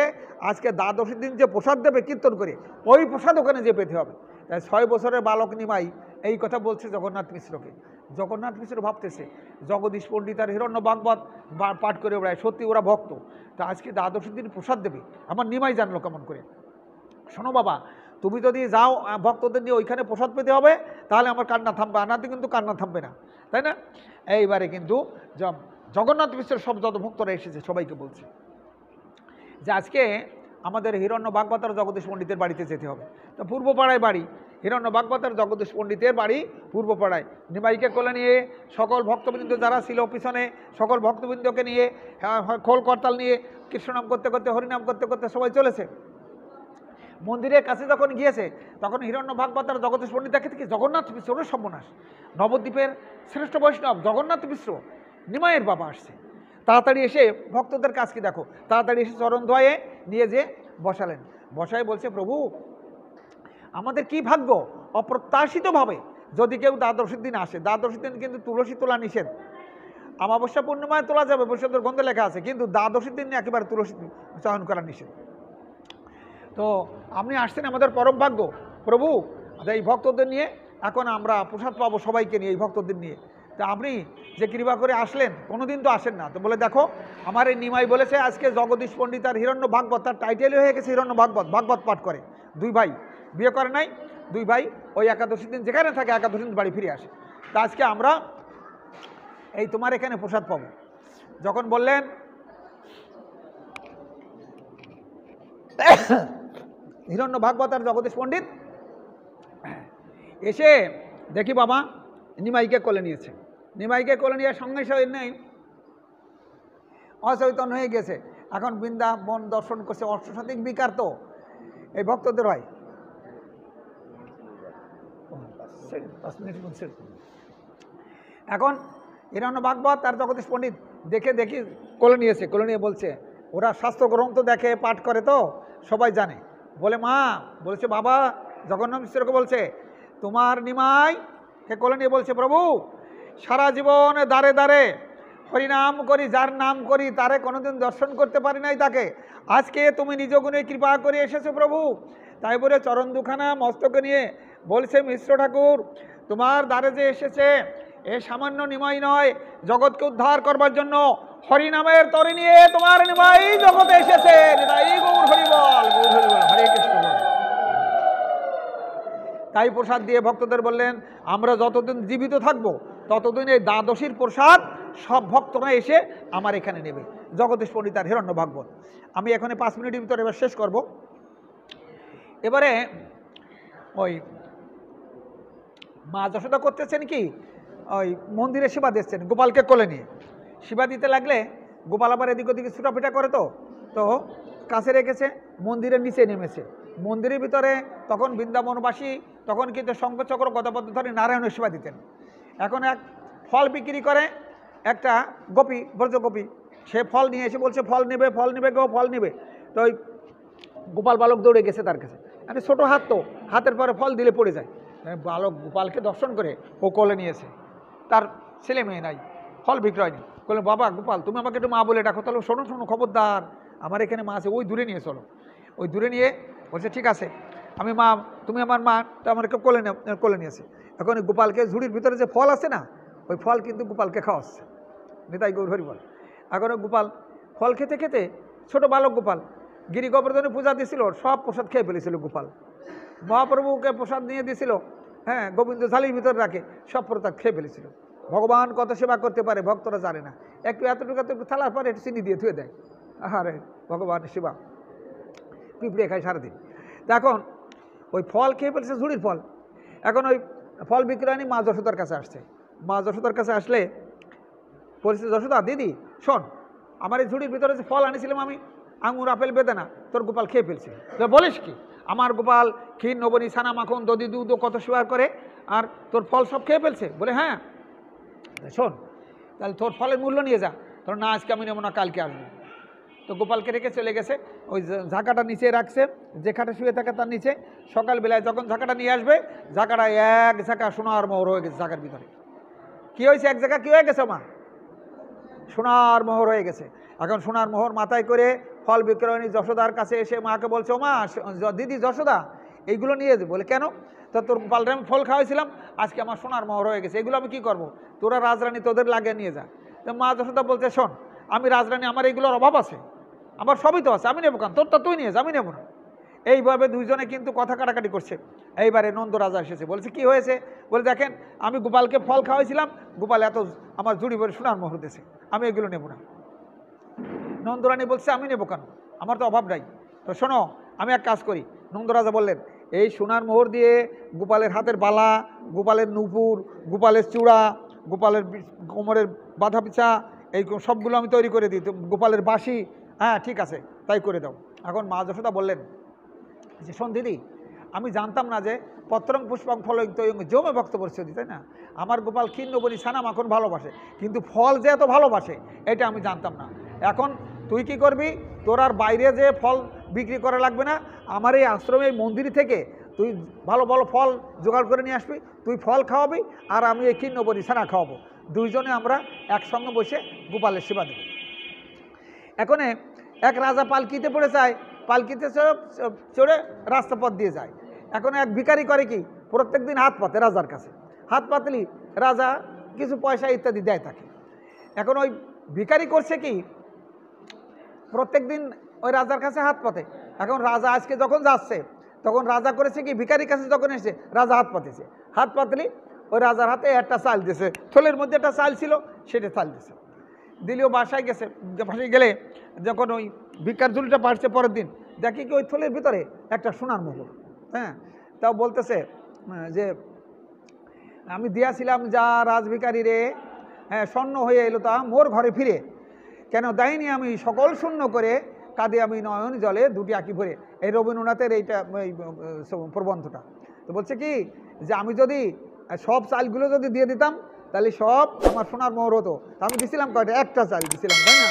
আজকে দ্বাদশীর দিন যে প্রসাদ দেবে কীর্তন করে, ওই প্রসাদ ওখানে যে পেতে হবে। তাই 6 বছরের বালক নিমাই এই কথা বলছে জগন্নাথ মিশ্রকে। জগন্নাথ মিশ্র ভাবতেছে জগদীশ পণ্ডিত আর হিরণ্য ভাগবত পাঠ করে বেড়ায়, সত্যি ওরা ভক্ত, তা আজকে দ্বাদশীর দিন প্রসাদ দেবে, আমার নিমাই জানলো কেমন করে। শোনো বাবা, তুমি যদি যাও ভক্তদের নিয়ে ওইখানে প্রসাদ পেতে হবে, তাহলে আমার কান্না থামবে, আনাতে কিন্তু কান্না থামবে না, তাই না? এইবারে কিন্তু জগন্নাথ মিশ্রের সব যত ভক্তরা এসেছে সবাইকে বলছে যে আজকে আমাদের হিরণ্য ভাগবত আর জগদীশ পণ্ডিতের বাড়িতে যেতে হবে। তো পূর্বপাড়ায় বাড়ি, হিরণ্য ভাগবত আর জগদীশ পণ্ডিতের বাড়ি পূর্বপাড়ায়। নিমাইকে কোলে নিয়ে সকল ভক্তবৃন্দ যারা ছিল পিছনে, সকল ভক্তবৃন্দকে নিয়ে খোল করতাল নিয়ে কৃষ্ণনাম করতে করতে, হরিনাম করতে করতে সবাই চলেছে। মন্দিরের কাছে যখন গিয়েছে, তখন হিরণ্য ভাগবত আর জগদীশ পণ্ডিত দেখে থেকে জগন্নাথ মিশ্র, সর্বনাশ, নবদ্বীপের শ্রেষ্ঠ বৈষ্ণব জগন্নাথ মিশ্র নিমাইয়ের বাবা আসছে। তাড়াতাড়ি এসে ভক্তদের কাজ কি দেখো, তাড়াতাড়ি এসে চরণ ধোয়ে নিয়ে যে বসালেন। বসায় বলছে, প্রভু আমাদের কি ভাগ্য, অপ্রত্যাশিতভাবে যদি কেউ দ্বাদশীর দিন আসে, দ্বাদশীর দিন কিন্তু তুলসী তোলা নিষেধ, অমাবস্যা পূর্ণিমায় তোলা যাবে, বৈষ্ণবের গ্রন্থে লেখা আছে, কিন্তু দ্বাদশীর দিন একেবারে তুলসী চয়ন করা নিষেধ। তো আপনি আসছেন আমাদের পরম ভাগ্য প্রভু, এই ভক্তদের নিয়ে এখন আমরা প্রসাদ পাবো সবাইকে নিয়ে, এই ভক্তদের নিয়ে। তা আপনি যে কৃপা করে আসলেন, কোনোদিন তো আসেন না। তো বলে দেখো আমার এই নিমাই বলেছে আজকে জগদীশ পণ্ডিত আর হিরণ্য ভাগবত, তার টাইটেলই হয়ে গেছে হিরণ্য ভাগবত, ভাগবত পাঠ করে। দুই ভাই বিয়ে করে নাই, দুই ভাই ওই একাদশী দিন যেখানে থাকে একাদশী দিন বাড়ি ফিরে আসে। তা আজকে আমরা এই তোমার এখানে প্রসাদ পাবো। যখন বললেন হিরণ্য ভাগবত আর জগদীশ পণ্ডিত এসে দেখি বাবা নিমাইকে কোলে নিয়েছে। নিমাইকে কোলে নিয়ে সঙ্গে সঙ্গে নেই অচৈতন্য হয়ে গেছে। এখন বৃন্দাবন দর্শন করছে, অষ্টসাধিক বিকার তো এই ভক্তদের হয়। এখন হিরণ্য ভাগবত আর জগদীশ পণ্ডিত দেখি কোলে নিয়েছে, কোলে নিয়ে বলছে, ওরা শাস্ত্র গ্রন্থ দেখে পাঠ করে তো সবাই জানে। বলে মা বলছে বাবা, জগন্নাথ মিশ্রকে বলছে তোমার নিমাইকে কোলে নিয়ে বলছে প্রভু সারা জীবন দ্বারে দ্বারে হরিনাম করি, যার নাম করি তারে কোনোদিন দর্শন করতে পারি নাই, তাকে আজকে তুমি নিজ গুণে কৃপা করে এসেছো প্রভু। তাই বলে চরণ দুখানা মস্তকে নিয়ে বলছে মিশ্র ঠাকুর তোমার দ্বারে যে এসেছে এ সামান্য নিমাই নয়, জগৎকে উদ্ধার করবার জন্য হরিনামের তরি নিয়ে তোমার নিমাই জগতে এসেছে। গৌর হরি বল, গৌর হরি বল, হরে কৃষ্ণ বল। তাই প্রসাদ দিয়ে ভক্তদের বললেন আমরা যতদিন জীবিত থাকবো ততদিন এই দ্বাদশীর প্রসাদ সব ভক্তরা এসে আমার এখানে নেবে। জগদীশ পণ্ডিত আর হিরণ্য ভাগবত। আমি এখানে 5 মিনিটের ভিতরে এবার শেষ করব। এবারে ওই মা যশোদা করতেছেন কি, ওই মন্দিরে সেবা দিচ্ছেন গোপালকে কোলে নিয়ে। সেবা দিতে লাগলে গোপাল আবার এদিক ওদিকে ছুটাফিটা করে, তো কাছে রেখেছে, মন্দিরের নিচে নেমেছে। মন্দিরের ভিতরে তখন বৃন্দাবনবাসী তখন কিন্তু শঙ্খচক্র গদাপদ্ম ধরে নারায়ণের সেবা দিতেন। এখন এক ফল বিক্রি করে একটা গোপী, ব্রজগোপী, সে ফল নিয়ে এসে বলছে ফল নেবে, ফল নেবে গো, ফল নেবে। তো ওই গোপাল বালক দৌড়ে গেছে তার কাছে, মানে ছোটো হাত তো, হাতের পরে ফল দিলে পড়ে যায়। বালক গোপালকে দর্শন করে ও কোলে নিয়েছে, তার ছেলে মেয়ে নাই, ফল বিক্রয় নেই। বলে বাবা গোপাল তুমি আমাকে একটু মা বলে ডাকো। তাহলে শোনো শোনো খবরদার, আমার এখানে মা আছে, ওই দূরে নিয়ে চলো। ওই দূরে নিয়ে বলছে ঠিক আছে আমি মা, তুমি আমার মা, তো আমাকে কোলে নিয়েছে। এখন গোপালকে ঝুড়ির ভিতরে যে ফল আছে না, ওই ফল কিন্তু গোপালকে খাওয়াচ্ছে। নিতাই গৌর হরি বল। এখন গোপাল ফল খেতে খেতে, ছোট বালক গোপাল গিরি গোবর্ধনে পূজা দিয়েছিল, সব প্রসাদ খেয়ে ফেলেছিল গোপাল। মহাপ্রভুকে প্রসাদ নিয়ে দিয়েছিল, হ্যাঁ গোবিন্দ ঝালির ভিতরে রাখে, সব প্রসাদ খেয়ে ফেলেছিল। ভগবান কত সেবা করতে পারে ভক্তরা জানে না। একটু এতটুকু থালার পরে একটু চিনি দিয়ে ধুয়ে দেয়। আরে ভগবানের সেবা, পিঁপড়ে খায় সারাদিন। এখন ওই ফল খেয়ে ফেলছে, ঝুড়ির ফল। এখন ওই ফল বিক্রয় নিয়ে মা যশোদার কাছে আসছে। মা যশোদার কাছে আসলে বলছে যশোদা দিদি শোন, আমার এই ঝুড়ির ভিতরে যে ফল আনিছিলাম আমি, আঙুর আপেল বেদানা, তোর গোপাল খেয়ে ফেলছে। বলিস কি, আমার গোপাল ক্ষীর নবনী ছানা মাখন দধি দুধ কত সেবা করে, আর তোর ফল সব খেয়ে ফেলছে? বলে হ্যাঁ। শোন তাহলে তোর ফলের মূল্য নিয়ে যা। তোর না আজকে আমি নেবো না, কালকে আসবো। তো গোপালকে রেখে চলে গেছে, ওই ঝাঁকাটা নিচে রাখছে, যে খাটে শুয়ে থাকে তার নিচে। সকালবেলায় যখন ঝাঁকাটা নিয়ে আসবে, ঝাঁকাটা এক ঝাঁকা সোনার মোহর হয়ে গেছে ঝাঁকার ভিতরে। কী হয়েছে, এক জায়গা কী হয়ে গেছে মা? সোনার মোহর হয়ে গেছে। এখন সোনার মোহর মাথায় করে ফল বিক্রয়ণী যশোদার কাছে এসে মাকে বলছে ও মা দিদি যশোদা এইগুলো নিয়ে যাবে। বলে কেন? তো তোর গোপালটা আমি ফল খাওয়াইছিলাম, আজকে আমার সোনার মোহর হয়ে গেছে, এগুলো আমি কী করবো? তোরা রাজরানী তোদের লাগিয়ে নিয়ে যা। তো মা যশোদা বলছে শোন আমি রাজরানী, আমার এইগুলোর অভাব আছে, আমার সবই তো আছে, আমি নেবো কেন? তোর তো তুই নিয়ে যা, আমি নেবো না। এইভাবে দুইজনে কিন্তু কথা কাটাকাটি করছে। এইবারে নন্দ রাজা এসেছে, বলছে কি হয়েছে? বলে দেখেন আমি গোপালকে ফল খাওয়াইছিলাম, গোপাল এত আমার জুড়ি ভরে সোনার মোহর দিয়েছে, আমি এগুলো নেবো না। নন্দরানী বলছে আমি নেবো কেন, আমার তো অভাব নাই। তো শোনো আমি এক কাজ করি। নন্দরাজা বললেন এই সোনার মোহর দিয়ে গোপালের হাতের বালা, গোপালের নুপুর, গোপালের চূড়া, গোপালের কোমরের বাঁধা পিছা, এই সবগুলো আমি তৈরি করে দিই, গোপালের বাঁশি, হ্যাঁ ঠিক আছে তাই করে দাও। এখন মা যশোদা বললেন যে শোন দিদি, আমি জানতাম না যে পত্রং পুষ্পং ফল জমে ভক্ত পরিস্থিতি, তাই না? আমার গোপাল ক্ষীর নবনী ছানা মাখন ভালোবাসে, কিন্তু ফল যে এত ভালোবাসে এটা আমি জানতাম না। এখন তুই কি করবি, তোর আর বাইরে যে ফল বিক্রি করা লাগবে না, আমার এই আশ্রমে এই মন্দির থেকে তুই ভালো ভালো ফল জোগাড় করে নিয়ে আসবি, তুই ফল খাওয়াবি আর আমি এই ক্ষীর নবনী ছানা খাওয়াবো। দুইজনে আমরা একসঙ্গে বসে গোপালের সেবা দেব। এখন এক রাজা পালকিতে পড়ে যায়, পালকিতে চড়ে রাস্তা পথ দিয়ে যায়। এখন এক ভিখারি করে কি, প্রত্যেক দিন হাত পাতে রাজার কাছে, হাত পাতলি রাজা কিছু পয়সা ইত্যাদি দেয় তাকে। এখন ওই ভিখারি করছে কি, প্রত্যেক দিন ওই রাজার কাছে হাত পাতে। এখন রাজা আজকে যখন যাচ্ছে তখন রাজা করেছে কি, ভিখারির কাছে যখন এসে রাজা হাত পাতেছে, হাত পাতলি ওই রাজার হাতে একটা চাল দিয়েছে, থলের মধ্যে একটা চাল ছিল, সেটা চাল দিয়েছে, দিলেও বাসায় গেছে। বাসায় গেলে যখন ওই ভিক্ষার ঝুলিটা পাড়ছে পরের দিন, দেখি কি ওই থলের ভিতরে একটা সোনার মোহর। হ্যাঁ, তাও বলতেছে যে আমি দিয়াছিলাম যা রাজভিখারি রে, হ্যাঁ স্বর্ণ হয়ে এলো তা মোর ঘরে ফিরে, কেন দেয়নি আমি সকল শূন্য করে, কাঁদে আমি নয়ন জলে দুটি আঁকি ভরে। এই রবীন্দ্রনাথের এইটা এই প্রবন্ধটা। তো বলছে কি যে আমি যদি সব চালগুলো যদি দিয়ে দিতাম তাহলে সব আমার সোনার মোহর হতো। তা আমি দিছিলাম কয়টা, একটা চাল দিছিলাম, তাই না?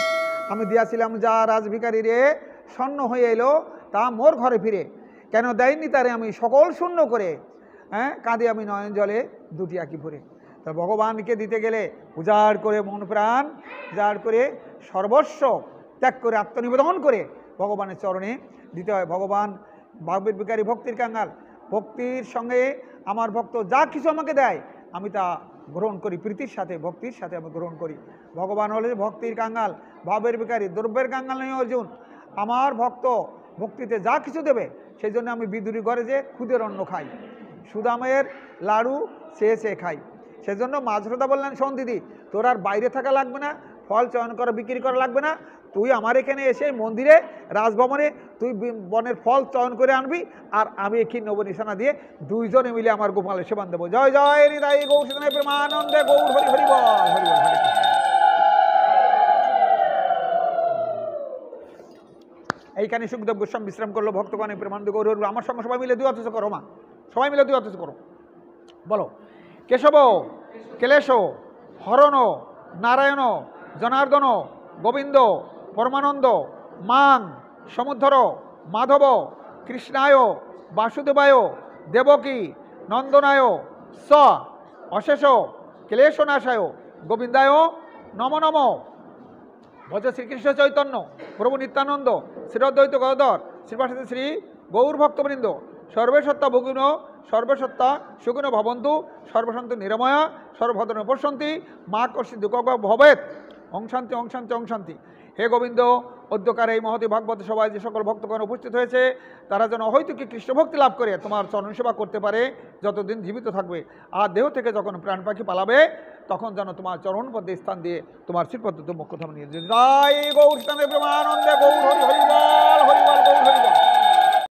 আমি দিয়াছিলাম যা রাজভিখারি রে, স্বর্ণ হয়ে এলো তা মোর ঘরে ফিরে, কেন দেয়নি তারে আমি সকল শূন্য করে, হ্যাঁ কাঁদে আমি নয়ন জলে দুটি আঁকি ভরে। তা ভগবানকে দিতে গেলে উজাড় করে মন প্রাণ উজাড় করে সর্বস্ব ত্যাগ করে আত্মনিবেদন করে ভগবানের চরণে দিতে হয়। ভগবান ভাবের ভিখারি ভক্তির কাঙ্গাল, ভক্তির সঙ্গে আমার ভক্ত যা কিছু আমাকে দেয় আমি তা গ্রহণ করি, প্রীতির সাথে ভক্তির সাথে আমি গ্রহণ করি। ভগবান হলে ভক্তির কাঙ্গাল, ভাবের ভিখারি, দ্রব্যের কাঙ্গাল নয় অর্জুন। আমার ভক্ত ভক্তিতে যা কিছু দেবে সেই জন্য আমি বিদুরি ঘরে যে খুদের অন্ন খাই, সুদামের লাড়ু চেয়ে চেয়ে খাই। সেজন্য মাঝরদা বললেন, শোন দিদি, তোর আর বাইরে থাকা লাগবে না, ফল চয়ন করা বিক্রি করা লাগবে না, তুই আমার এখানে এসে মন্দিরে রাজভবনে তুই বনের ফল চয়ন করে আনবি, আর আমি একই নব নিশানা দিয়ে দুইজনে মিলে আমার গোপালের সেবান দেবো। জয় জয় হৃদয় গৌর প্রেমানন্দে গৌর হরি হরি বল, হরি বল, হরে কৃষ্ণ। এইখানে সুখদেব গোস্বামী বিশ্রাম করলো, ভক্তগণে প্রেমানন্দ গৌর হরি। আমার সঙ্গে সবাই মিলে দুই অথচ করো মা, সবাই মিলে দুই অথচ করো, বলো কেশব কেলেশ হরণ নারায়ণ জনার্দন গোবিন্দ পরমানন্দ মাং সমুদ্ধর মাধব কৃষ্ণায় বাসুদেবায় দেবকী নন্দনায় স অশেষ ক্লেশনাশায় গোবিন্দায় নম নম। ভজ শ্রীকৃষ্ণ চৈতন্য প্রভু নিত্যানন্দ শ্রীঅদ্বৈত গদাধর শ্রীবাসাদি শ্রী গৌর ভক্তবৃন্দ সর্বেসত্তা ভগুণ সর্বসত্তা সুগুণ ভবন্তু সর্বসন্ত নিরাময়া সর্বভদ্র পশ্যন্তি মা কর্ষি দুঃখ ভবেত। ওং শান্তি ওং শান্তি ওং শান্তি। হে গোবিন্দ, অদ্যকার এই মহতী ভাগবত সভায় যে সকল ভক্তগণ উপস্থিত হয়েছে তারা যেন অহৈতুকী কৃষ্ণ ভক্তি লাভ করে তোমার চরণ সেবা করতে পারে যতদিন জীবিত থাকবে। আর দেহ থেকে যখন প্রাণ পাখি পালাবে তখন যেন তোমার চরণ পদে স্থান দিয়ে তোমার শ্রীপদ মুখ্য ধাম নিয়ে জয় গৌর প্রেমানন্দে গৌর হরি হরি বল, হরি বল, গৌর হরি বল।